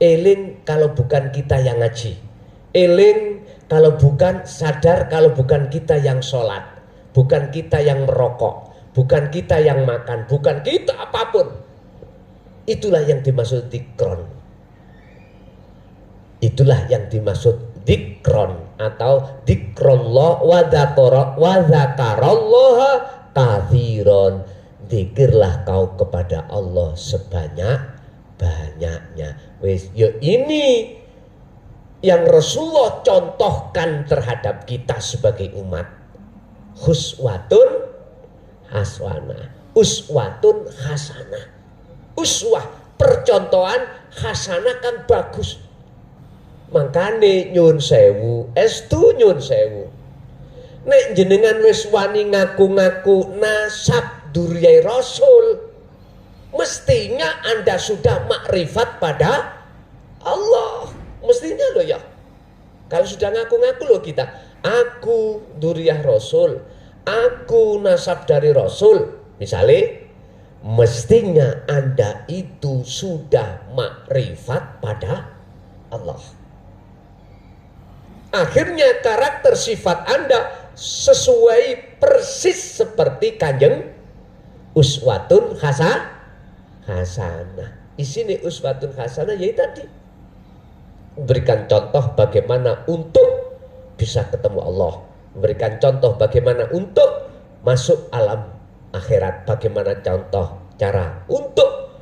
Eling kalau bukan kita yang ngaji. Eling kalau bukan sadar, kalau bukan kita yang sholat, bukan kita yang merokok, bukan kita yang makan, bukan kita apapun. Itulah yang dimaksud dikron. Itulah yang dimaksud dikron atau dikrullah wa dzakarallaha katsiran. Dzikirlah kau kepada Allah sebanyak-banyaknya. Wis yo ini yang Rasulullah contohkan terhadap kita sebagai umat. Uswatun hasanah. Uswah, percontohan, hasanah kan bagus. Makane nyun sewu, estu nyun sewu. Nek jenengan wis wani ngaku-ngaku nasab duriyai Rasul, mestinya Anda sudah makrifat pada Allah. Mestinya loh ya. Kalau sudah ngaku-ngaku loh kita, aku duriyah Rasul, aku nasab dari Rasul, misalnya, mestinya Anda itu sudah makrifat pada Allah. Akhirnya karakter sifat Anda sesuai persis seperti Kanjeng uswatun hasanah. Isini uswatun hasanah yaitu tadi memberikan contoh bagaimana untuk bisa ketemu Allah, memberikan contoh bagaimana untuk masuk alam akhirat, bagaimana contoh cara untuk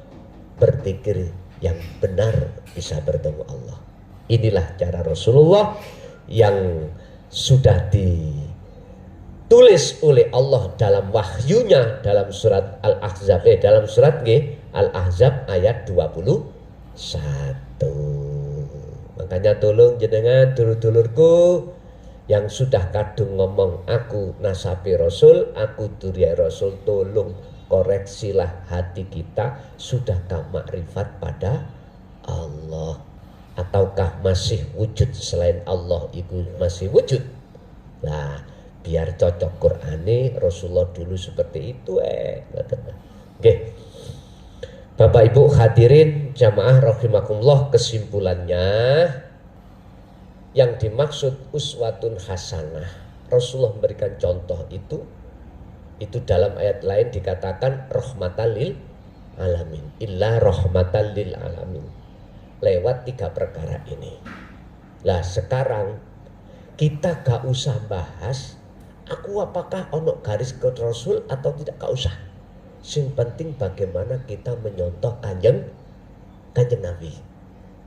berzikir yang benar bisa bertemu Allah. Inilah cara Rasulullah yang sudah ditulis oleh Allah dalam wahyunya dalam surat Al-Ahzab dalam surat Al-Ahzab ayat 21. Makanya tolong jenengan dulur-dulurku yang sudah kadung ngomong aku nasabi Rasul, aku duriyai Rasul, tolong koreksilah hati kita, sudahkah makrifat pada Allah ataukah masih wujud selain Allah itu masih wujud. Nah, biar cocok Qur'ane Rasulullah dulu seperti itu Oke. Bapak Ibu hadirin jamaah rahimakumullah, kesimpulannya yang dimaksud uswatun hasanah, Rasulullah memberikan contoh itu dalam ayat lain dikatakan rahmatan lil alamin, illa rahmatan lil alamin, lewat 3 perkara ini. Lah sekarang kita gak usah bahas aku apakah ono garis ke Rasul atau tidak, gak usah. Yang penting bagaimana kita menyontoh kanjeng Nabi.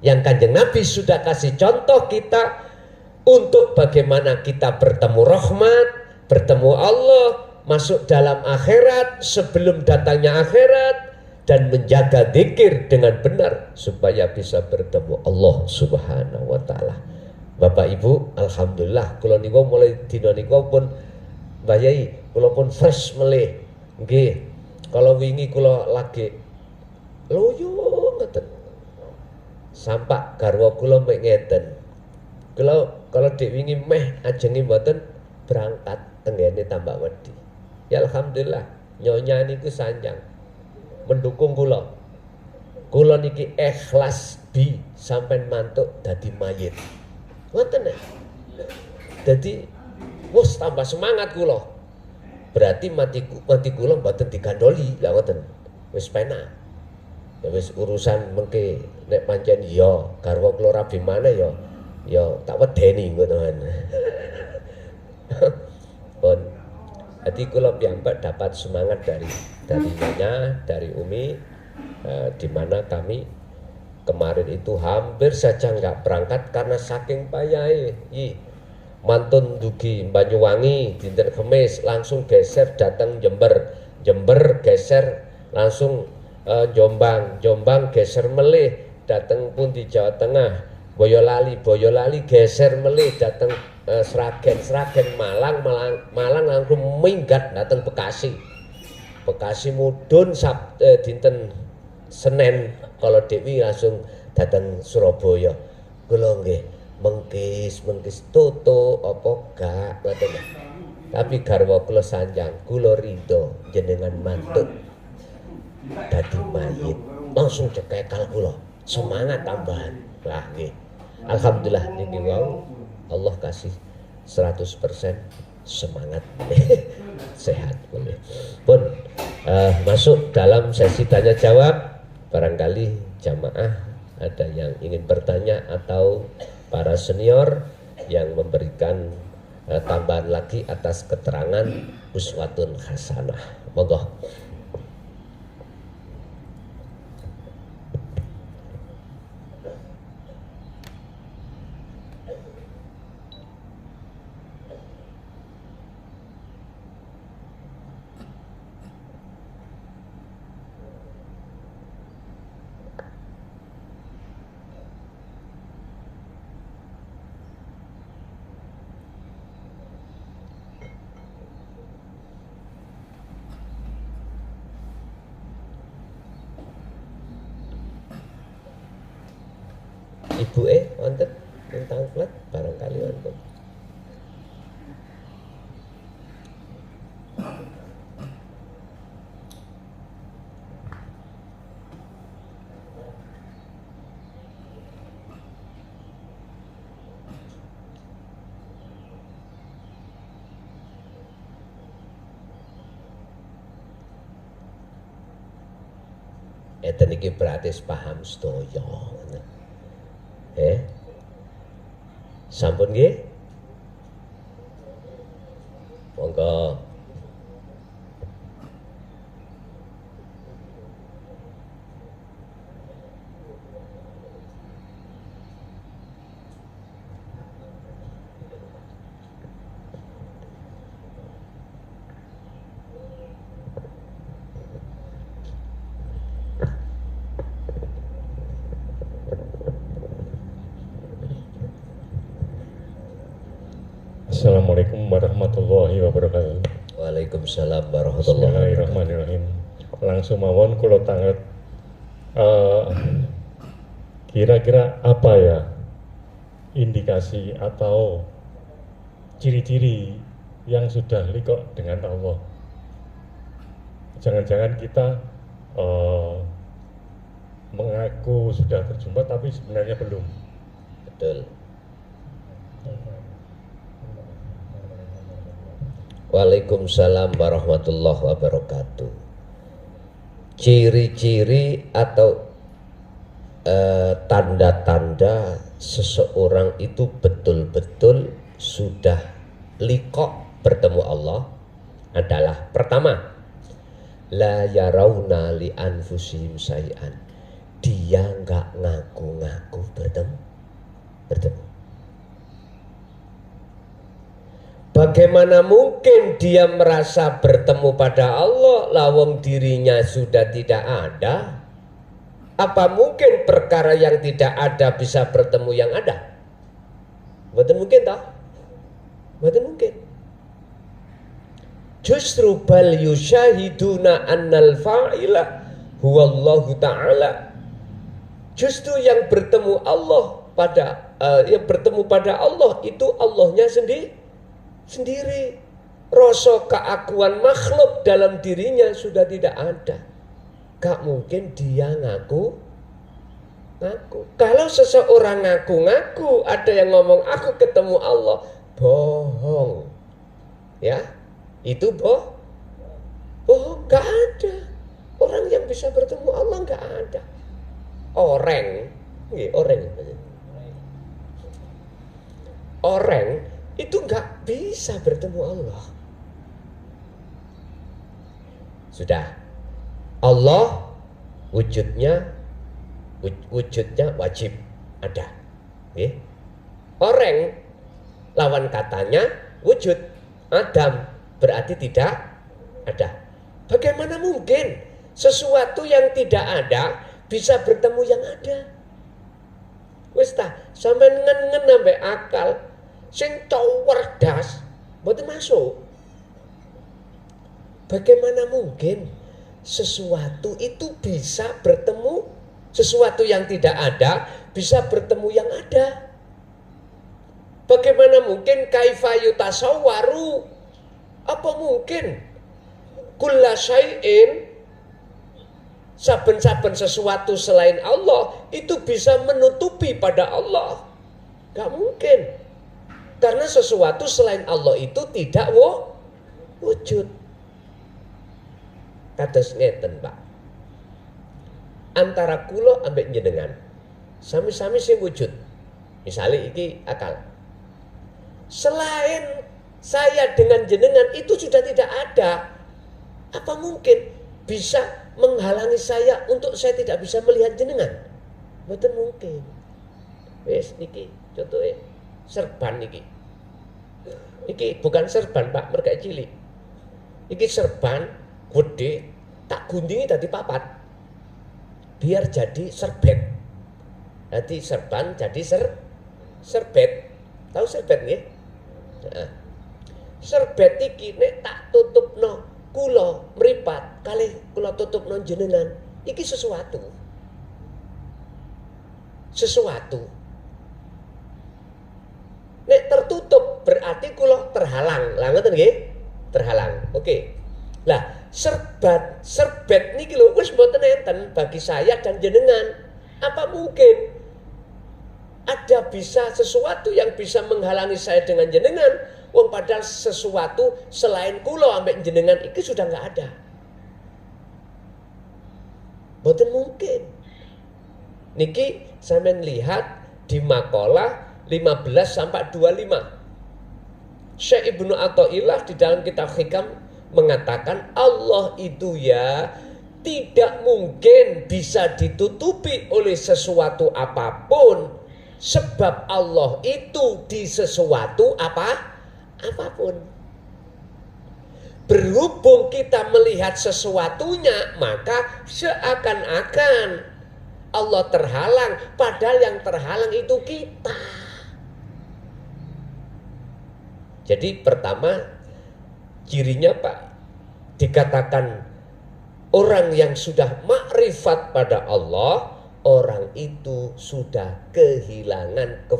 Yang kanjeng Nabi sudah kasih contoh kita untuk bagaimana kita bertemu rahmat, bertemu Allah, masuk dalam akhirat sebelum datangnya akhirat, dan menjaga zikir dengan benar supaya bisa bertemu Allah Subhanahu wa taala. Bapak Ibu, alhamdulillah kula niku mulai dina niku pun Mbah Yai kula pun fresh melih. Nggih. Kalau wingi kula lagi loyo ngeten. Sampak garwa kula mek ngeten. Kalau dek wingi meh ajengi mboten berangkat tenggene tambah wedi. Ya alhamdulillah nyonya niku sanjang mendukung kula niki ikhlas bi sampai mantuk dadi mayit ngoten ya. Dadi wis tambah semangat kula, berarti mati kula mboten digandoli lah ngoten, wis penak ya, wis urusan mengke nek pancen ya garwa kula rabi maneh ya tak wedeni ngoten. Pun jadi kula piyambak dapat semangat dari Nyonya, dari Umi, di mana kami kemarin itu hampir saja nggak berangkat karena saking payah. Mantun dugi Banyuwangi dinten Kemis langsung geser datang Jember geser langsung Jombang geser melih datang pun di Jawa Tengah, Boyolali geser melih datang Sragen Malang langsung minggat datang Bekasi. Bekasi mudhun dinten Senin kalau Dewi langsung datang Surabaya. Kula nggih mengkis toto apa gak ngoten. Tapi garwa kula sanjang, kula ridho jenengan mantuk dadi mayit. Langsung cekekal kula. Semangat tambahan. Lah nggih. Alhamdulillah niki wau Allah kasih 100% semangat. Sehat boleh. Pun masuk dalam sesi tanya jawab. Barangkali jamaah ada yang ingin bertanya atau para senior yang memberikan tambahan lagi atas keterangan uswatun hasanah. Monggo. Ibu wonten tentang plat barangkali wonten. Eten iki berarti paham sedaya. Sampun nggih? Monggo. Assalamualaikum warahmatullahi wabarakatuh. Waalaikumsalam warahmatullahi wabarakatuh. Bismillahirrahmanirrahim. Langsung mawon kula tanget kira-kira apa ya indikasi atau ciri-ciri yang sudah liqo dengan Allah? Jangan-jangan kita mengaku sudah berjumpa tapi sebenarnya belum. Betul. Waalaikumsalam warahmatullahi wabarakatuh. Ciri-ciri atau tanda-tanda seseorang itu betul-betul sudah liqo bertemu Allah adalah pertama, la yarawna li anfusihim syai'an. Dia nggak ngaku-ngaku bertemu. Bagaimana mungkin dia merasa bertemu pada Allah lawang dirinya sudah tidak ada? Apa mungkin perkara yang tidak ada bisa bertemu yang ada? Betul mungkin tak? Betul mungkin. Justru bal yusyahiduna annal fa'ila huwallahu ta'ala. Justru yang bertemu Allah pada Allah itu Allahnya sendiri. Rasa keakuan makhluk dalam dirinya sudah tidak ada. Gak mungkin dia ngaku. Kalau seseorang ngaku-ngaku, ada yang ngomong aku ketemu Allah, bohong. Ya, itu bohong. Gak ada orang yang bisa bertemu Allah, gak ada. Orang itu nggak bisa bertemu Allah. Sudah, Allah wujudnya wajib ada. Orang lawan katanya wujud Adam berarti tidak ada. Bagaimana mungkin sesuatu yang tidak ada bisa bertemu yang ada? Wis ta, sampean ngen-ngen sampai akal. Sing tau werdas mboten masuk. Bagaimana mungkin sesuatu itu bisa bertemu, sesuatu yang tidak ada bisa bertemu yang ada? Bagaimana mungkin kaifa yutasawwaru? Apa mungkin kulla syai'in, saben-saben sesuatu selain Allah itu bisa menutupi pada Allah? Gak mungkin. Karena sesuatu selain Allah itu tidak wujud. Kados ngeten, Pak. Antara kula ambek jenengan sami-sami sing wujud. Misalnya iki akal. Selain saya dengan jenengan itu sudah tidak ada. Apa mungkin bisa menghalangi saya untuk saya tidak bisa melihat jenengan? Mboten mungkin. Wes niki contohnya serban niki. Iki bukan serban, Pak, mereka cilik. Iki serban gede, tak guntingi tadi papat. Biar jadi serbet. Nanti serban jadi serbet. Tahu serbet nggih? Nah, serbet iki nek tak tutupno kula mripat kalih kula tutupno jenengan, iki sesuatu. Nek tertutup berarti kula terhalang. Lah ngoten nggih? Terhalang. Oke. Lah, serbet niki lho wis mboten enten bagi saya dan jenengan. Apa mungkin ada bisa sesuatu yang bisa menghalangi saya dengan jenengan? Wong padahal sesuatu selain kula ambek jenengan iki sudah enggak ada. Mboten mungkin. Niki sampean lihat di makalah 15 sampai 25. Syekh Ibnu Athaillah di dalam kitab Hikam mengatakan Allah itu ya tidak mungkin bisa ditutupi oleh sesuatu apapun, sebab Allah itu di sesuatu apapun. Berhubung kita melihat sesuatunya, maka seakan-akan Allah terhalang, padahal yang terhalang itu kita. Jadi pertama cirinya, Pak, dikatakan orang yang sudah makrifat pada Allah, orang itu sudah kehilangan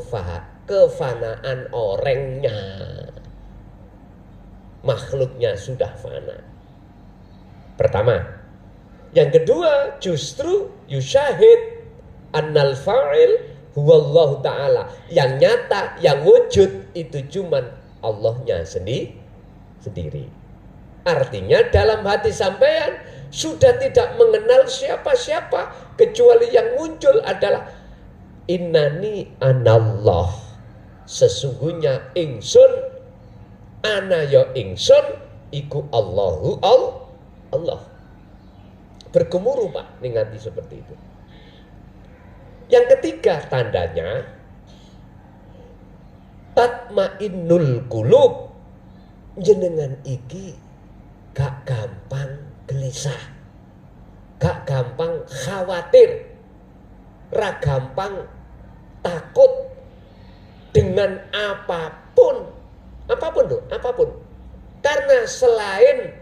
kefanaan orangnya. Makhluknya sudah fana. Pertama. Yang kedua, justru yusyahid annal fa'il huwallahu ta'ala. Yang nyata, yang wujud itu cuman Allahnya sendiri. Artinya dalam hati sampean sudah tidak mengenal siapa-siapa, kecuali yang muncul adalah innani anallah. Sesungguhnya ingsun, ana ya ingsun, iku Allahu Allah. Bergemuruh, Pak, ningati seperti itu. Yang ketiga tandanya tatmainnul qulub, jenengan iki gak gampang gelisah, gak gampang khawatir, ra gampang takut dengan apapun. Karena selain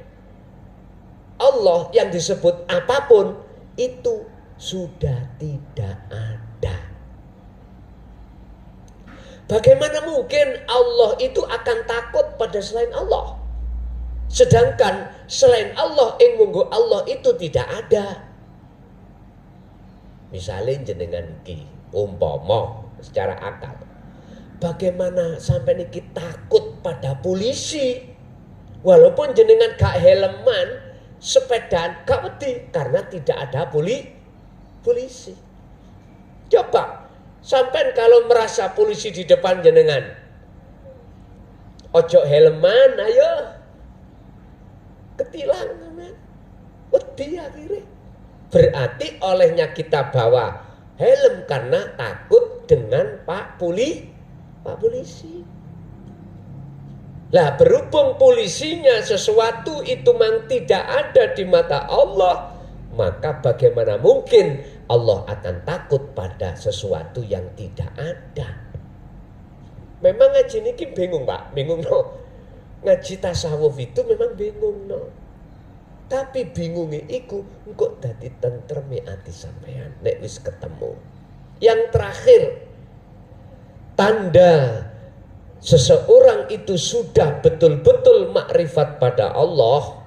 Allah yang disebut apapun itu sudah tidak ada. Bagaimana mungkin Allah itu akan takut pada selain Allah? Sedangkan selain Allah yang munggu Allah itu tidak ada. Misalnya jenengan iki umpama secara akal, bagaimana sampai niki takut pada polisi? Walaupun jenengan gak helman, sepedaan gak wedi karena tidak ada polisi. Coba sampai kalau merasa polisi di depan jenengan, ojo helman, ayo ketilang, wedi akhirnya. Berarti olehnya kita bawa helm karena takut dengan Pak Polisi. Lah berhubung polisinya sesuatu itu memang tidak ada di mata Allah, maka bagaimana mungkin Allah akan takut pada sesuatu yang tidak ada? Memang ngaji niki bingung, Pak, bingung no. Ngaji tasawuf itu memang bingung no. Tapi bingungnya iku engko dadi tentreme ati sampean nek wis ketemu. Yang terakhir, tanda seseorang itu sudah betul-betul makrifat pada Allah,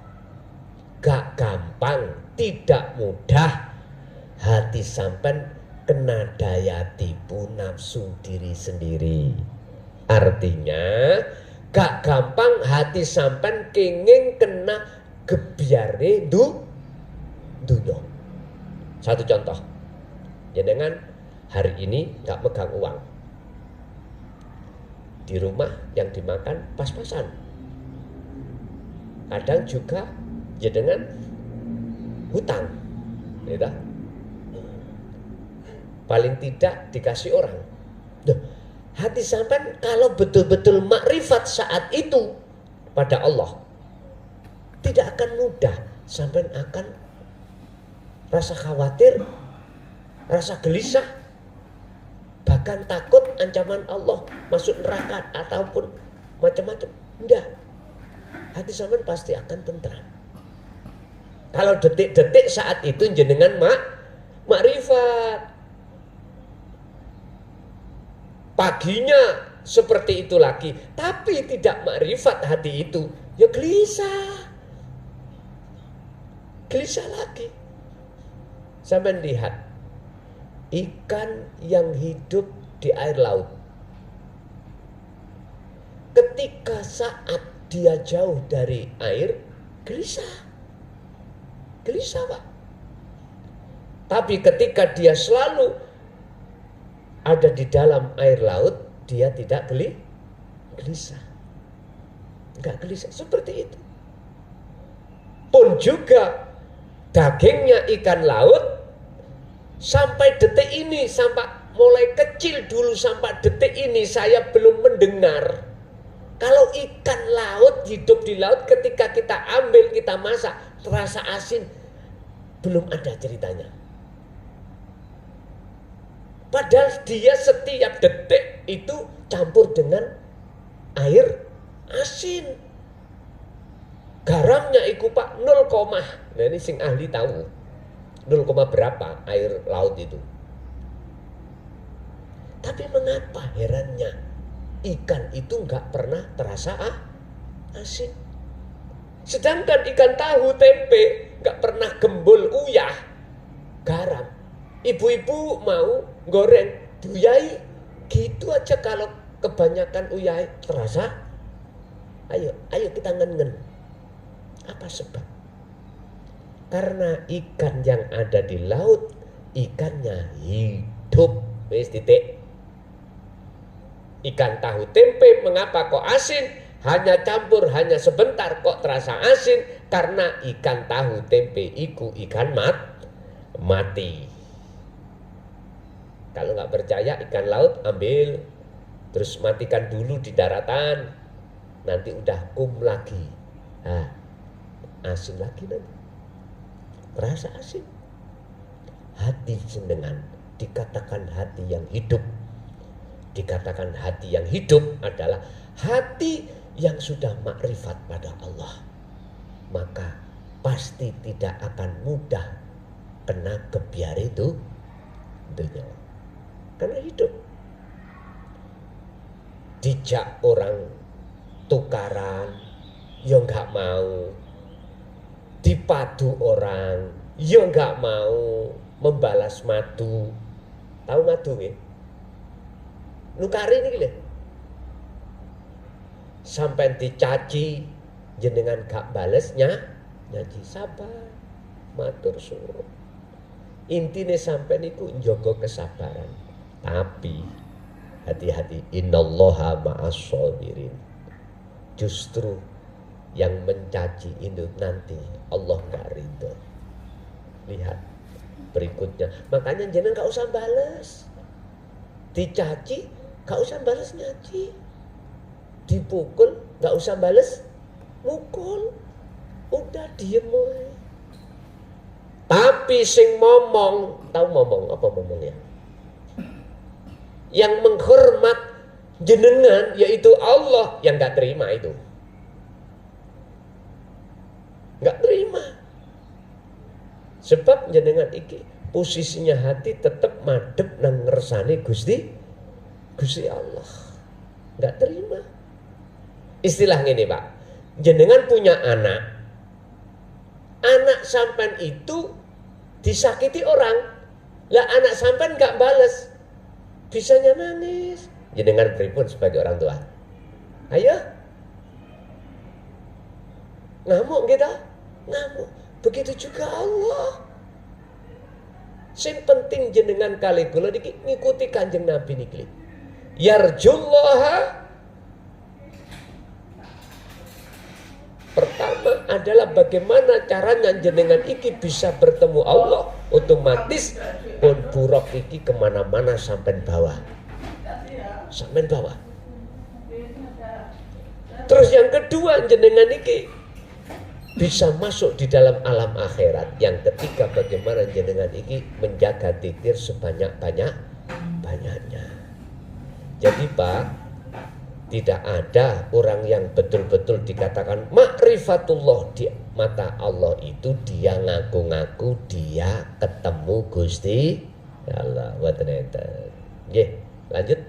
gak gampang, tidak mudah hati sampean kena daya tipu nafsu diri sendiri. Artinya gak gampang hati sampean kenging kena gebyare dunya. Satu contoh, jenengan hari ini gak megang uang, di rumah yang dimakan pas-pasan. Kadang juga jenengan hutang, ya, paling tidak dikasih orang. Duh, hati sampean kalau betul-betul makrifat saat itu pada Allah, tidak akan mudah sampean akan rasa khawatir, rasa gelisah, bahkan takut ancaman Allah masuk neraka ataupun macam-macam. Enggak, hati sampean pasti akan tentram. Kalau detik-detik saat itu jenengan makrifat. Paginya seperti itu lagi, tapi tidak makrifat hati itu, ya gelisah. Gelisah lagi. Sampai lihat ikan yang hidup di air laut. Ketika saat dia jauh dari air, gelisah. Gelisah, Pak. Tapi ketika dia selalu ada di dalam air laut, dia tidak gelisah. Enggak gelisah, seperti itu. Pun juga dagingnya ikan laut sampai detik ini, sampai mulai kecil dulu sampai detik ini saya belum mendengar kalau ikan laut hidup di laut ketika kita ambil, kita masak, terasa asin. Belum ada ceritanya. Padahal dia setiap detik itu campur dengan air asin. Garamnya iku Pak 0, nah ini sing ahli tahu 0, berapa air laut itu. Tapi mengapa herannya ikan itu nggak pernah terasa asin? Sedangkan ikan tahu tempe nggak pernah gembul uyah garam. Ibu-ibu mau goreng diuyai gitu aja, kalau kebanyakan uyai terasa. Ayo kita ngen-ngen. Apa sebab? Karena ikan yang ada di laut, ikannya hidup. Wis titik. Ikan tahu tempe mengapa kok asin? Hanya campur, hanya sebentar kok terasa asin. Karena ikan tahu tempe iku ikan mati. Kalau nggak percaya ikan laut ambil, terus matikan dulu di daratan, nanti udah lagi, asin lagi nanti, terasa asin. Hati jenengan dikatakan hati yang hidup, dikatakan hati yang hidup adalah hati yang sudah makrifat pada Allah, maka pasti tidak akan mudah kena gebyar itu dunia. Karena hidup. Dijak orang tukaran, ya nggak mau. Dipadu orang, ya nggak mau membalas madu. Tahu madu nggih? Nukari ini lho. Sampai dicaci, jenengan gak balesnya, nyaji sabar, matur suwun. Intine sampai niku njogo kesabaran. Tapi hati-hati, innallaha ma'as shabirin. Justru yang mencaci itu nanti Allah gak ridho. Lihat berikutnya. Makanya jangan gak usah balas. Dicaci gak usah balas nyaci. Dipukul gak usah balas mukul. Udah diem aja. Tapi sing ngomong, tahu ngomong apa ngomongnya? Yang menghormat jenengan yaitu Allah, yang gak terima itu. Gak terima. Sebab jenengan iki posisinya hati tetap madep nang ngersane Gusti Allah. Enggak terima. Istilah ini Pak, jenengan punya anak sampean itu disakiti orang, lah anak sampean enggak bales, bisanya nangis. Jenengan pripun sebagai orang tua? Ayo, ngamuk kita, ngamuk. Begitu juga Allah. Sing penting jenengan kali kula niki ngikuti Kanjeng Nabi niki. Yarjullaha. Pertama adalah bagaimana caranya jenengan iki bisa bertemu Allah. Otomatis pun buruk iki kemana-mana sampai bawah. Sampai bawah. Terus yang kedua jenengan iki bisa masuk di dalam alam akhirat. Yang ketiga bagaimana jenengan iki menjaga dzikir sebanyak-banyaknya. Jadi Pak, tidak ada orang yang betul-betul dikatakan makrifatullah di mata Allah itu dia ngaku-ngaku dia ketemu Gusti Allah. Nggih, lanjut.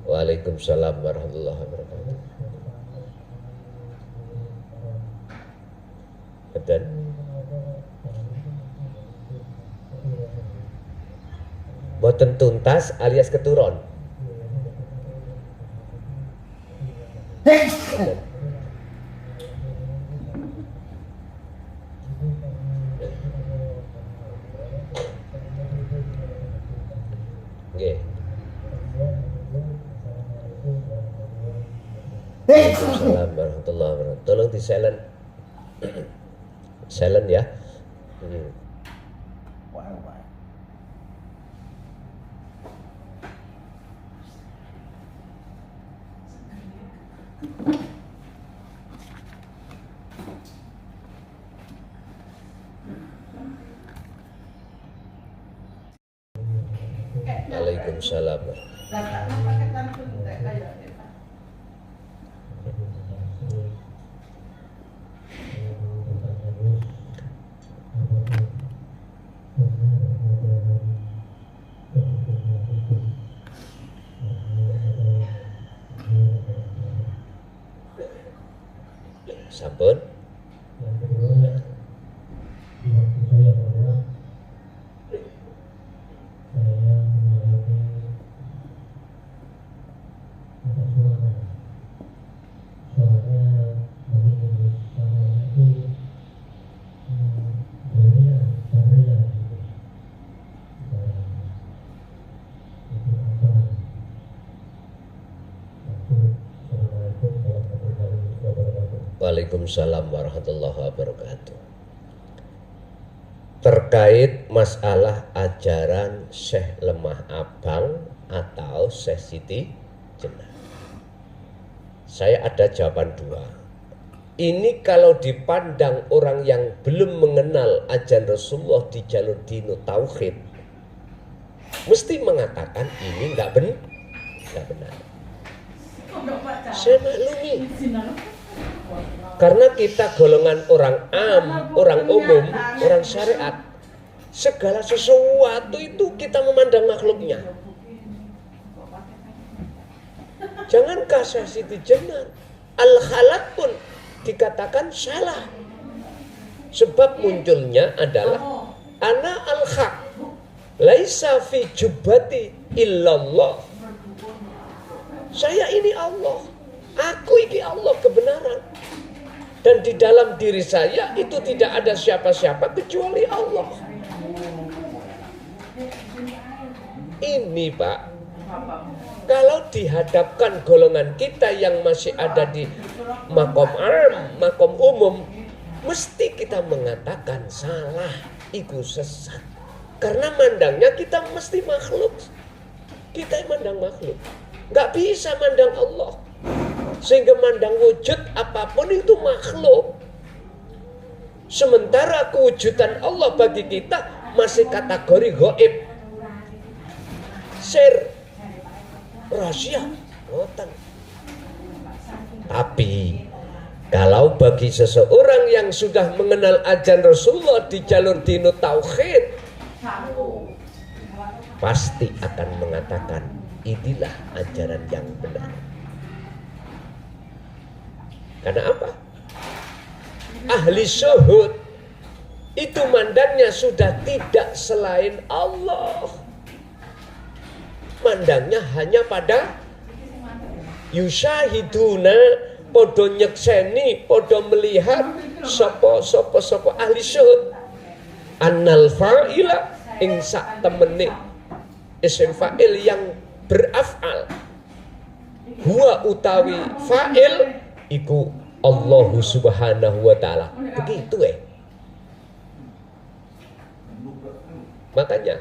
Waalaikumsalam warahmatullahi wabarakatuh. Dan boten tuntas alias keturun. Nggih. Waalaikumsalam warahmatullahi wabarakatuh. Tolong di silent. Silent ya. Waalaikumsalam. Sampun. Waalaikumsalam warahmatullahi wabarakatuh. Terkait masalah ajaran Syekh Lemah Abang atau Syekh Siti Jenar, saya ada jawaban dua. Ini kalau dipandang orang yang belum mengenal ajaran Rasulullah di jalur dinu tauhid, mesti mengatakan ini nggak benar. Saya maklumi. Karena kita golongan orang orang umum, orang syariat, segala sesuatu itu kita memandang makhluknya. Jangankah Syekh Siti Jenar, al-khalaq pun dikatakan salah. Sebab munculnya adalah ana al-haq, laisa fi jubbati illallah. Saya ini Allah, aku ini Allah kebenaran. Dan di dalam diri saya itu tidak ada siapa-siapa kecuali Allah. Ini Pak, kalau dihadapkan golongan kita yang masih ada di makom makom umum, mesti kita mengatakan salah, itu sesat. Karena mandangnya kita mesti makhluk. Kita mandang makhluk, nggak bisa mandang Allah. sehingga mandang wujud apapun itu makhluk. Sementara kewujudan Allah bagi kita masih kategori gaib, sir, rahasia. Tapi kalau bagi seseorang yang sudah mengenal ajaran Rasulullah di jalur dinu tauhid, pasti akan mengatakan inilah ajaran yang benar. Karena apa? Ahli syuhud itu mandangnya sudah tidak selain Allah. Mandangnya hanya pada yusyahiduna, podo nyekseni, podo melihat sopo ahli syuhud. Annal fa'ila ing sak temene isim fa'il yang beraf'al. Huwa utawi fa'il iku Allah subhanahu wa ta'ala. Begitu Makanya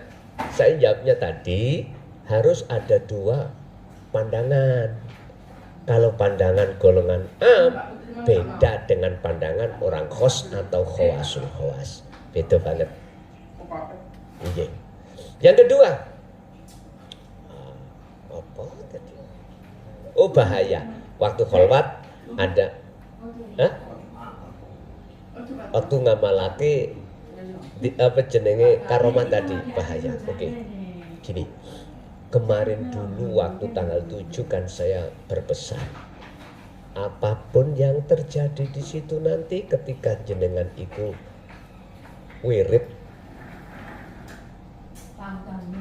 saya jawabnya tadi harus ada dua pandangan. Kalau pandangan golongan am beda dengan pandangan orang khos atau khawasul khawas. Beda banget. Iya. Yang kedua, apa tadi? Oh, bahaya. Waktu kholwat ada waktu ngamalake apa jenenge karomah tadi bahaya. Oke. Gini. Kemarin dulu waktu tanggal 7 kan saya berpesan, apapun yang terjadi di situ nanti ketika jenengan itu wirid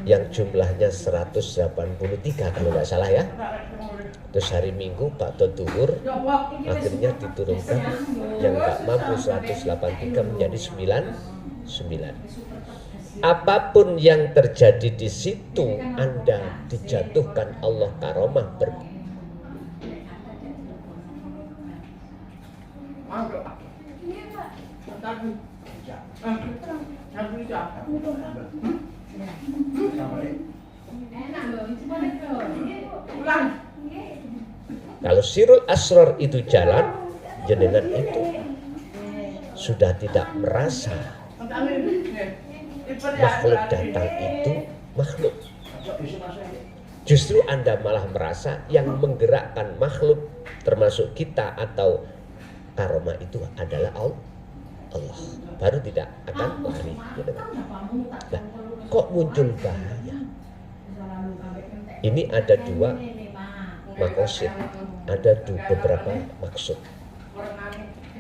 yang jumlahnya 183 kalau nggak salah ya. Terus hari Minggu Pak Duhur akhirnya diturunkan yang nggak mampu 183 menjadi 99. Apapun yang terjadi di situ Anda dijatuhkan Allah karomah Kalau sirul asrar itu jalan, jenengan itu sudah tidak merasa makhluk datang itu makhluk. Justru Anda malah merasa yang menggerakkan makhluk termasuk kita atau karomah itu adalah Allah. Baru tidak akan lari. Nah, kok muncul bahaya? Ini ada dua makosid, ada beberapa maksud.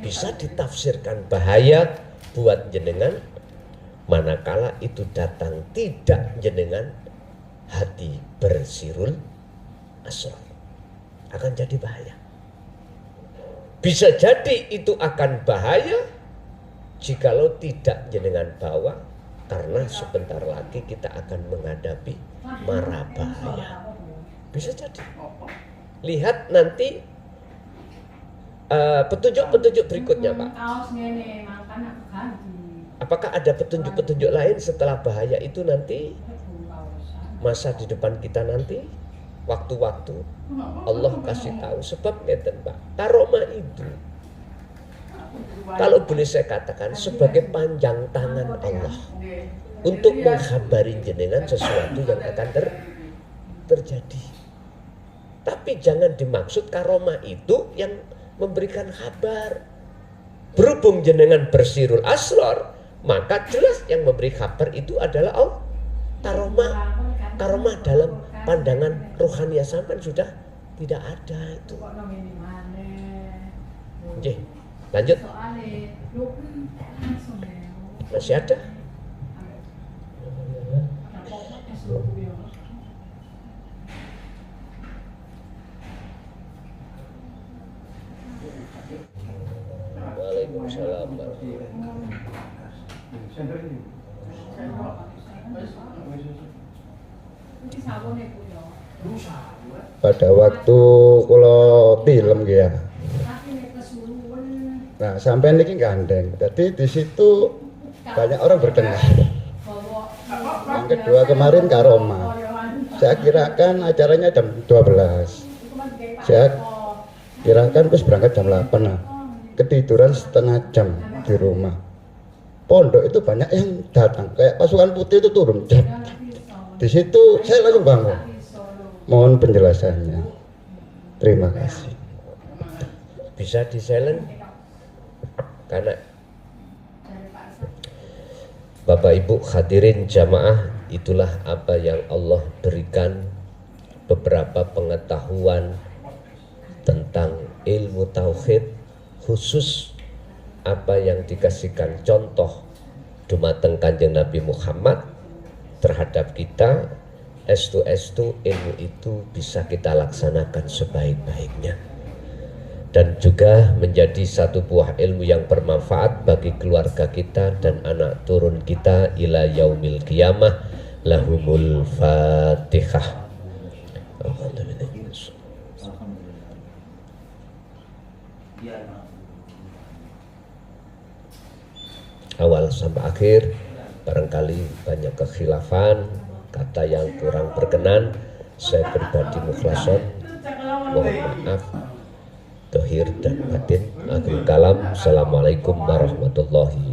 Bisa ditafsirkan bahaya buat jenengan manakala itu datang tidak jenengan hati bersirul asrar, akan jadi bahaya. Bisa jadi itu akan bahaya jikalau tidak jenengan bawa, karena sebentar lagi kita akan menghadapi mara bahaya. Bisa jadi. Lihat nanti petunjuk-petunjuk berikutnya, Pak. Apakah ada petunjuk-petunjuk lain setelah bahaya itu nanti? Masa di depan kita nanti, waktu-waktu Allah kasih tahu. Sebab ngeten, Pak, karomah itu, kalau boleh saya katakan, sebagai panjang tangan Allah untuk menghabari jenengan sesuatu yang akan terjadi. Tapi jangan dimaksud karomah itu yang memberikan kabar. Berhubung jenengan bersirul asrar, maka jelas yang memberi kabar itu adalah Allah. Karomah dalam pandangan rohani sampean sudah tidak ada itu. Oke, lanjut. Masih ada? Waalaikumsalam. Pada waktu kula film ya. Nah, sampai niki gandeng. Jadi di situ banyak orang berdengar. Yang kedua kemarin karomah. Saya kirakan acaranya jam 12. Saya Kirakan terus berangkat jam 8 lah. Ketiduran setengah jam di rumah. Pondok itu banyak yang datang, kayak pasukan putih itu turun. Di situ saya langsung bangun. Mohon penjelasannya. Terima kasih. Bisa di silent karena Bapak Ibu hadirin jamaah, itulah apa yang Allah berikan, beberapa pengetahuan tentang ilmu tauhid, khusus apa yang dikasihkan contoh dumateng Kanjeng Nabi Muhammad terhadap kita. Estu ilmu itu bisa kita laksanakan sebaik-baiknya dan juga menjadi satu buah ilmu yang bermanfaat bagi keluarga kita dan anak turun kita ila yaumil qiyamah. Lahumul Fatihah. Awal sampai akhir barangkali banyak kekhilafan, kata yang kurang berkenan. Saya pribadi mukhlason, mohon maaf dohir dan batin. Akhirul kalam. Assalamualaikum warahmatullahi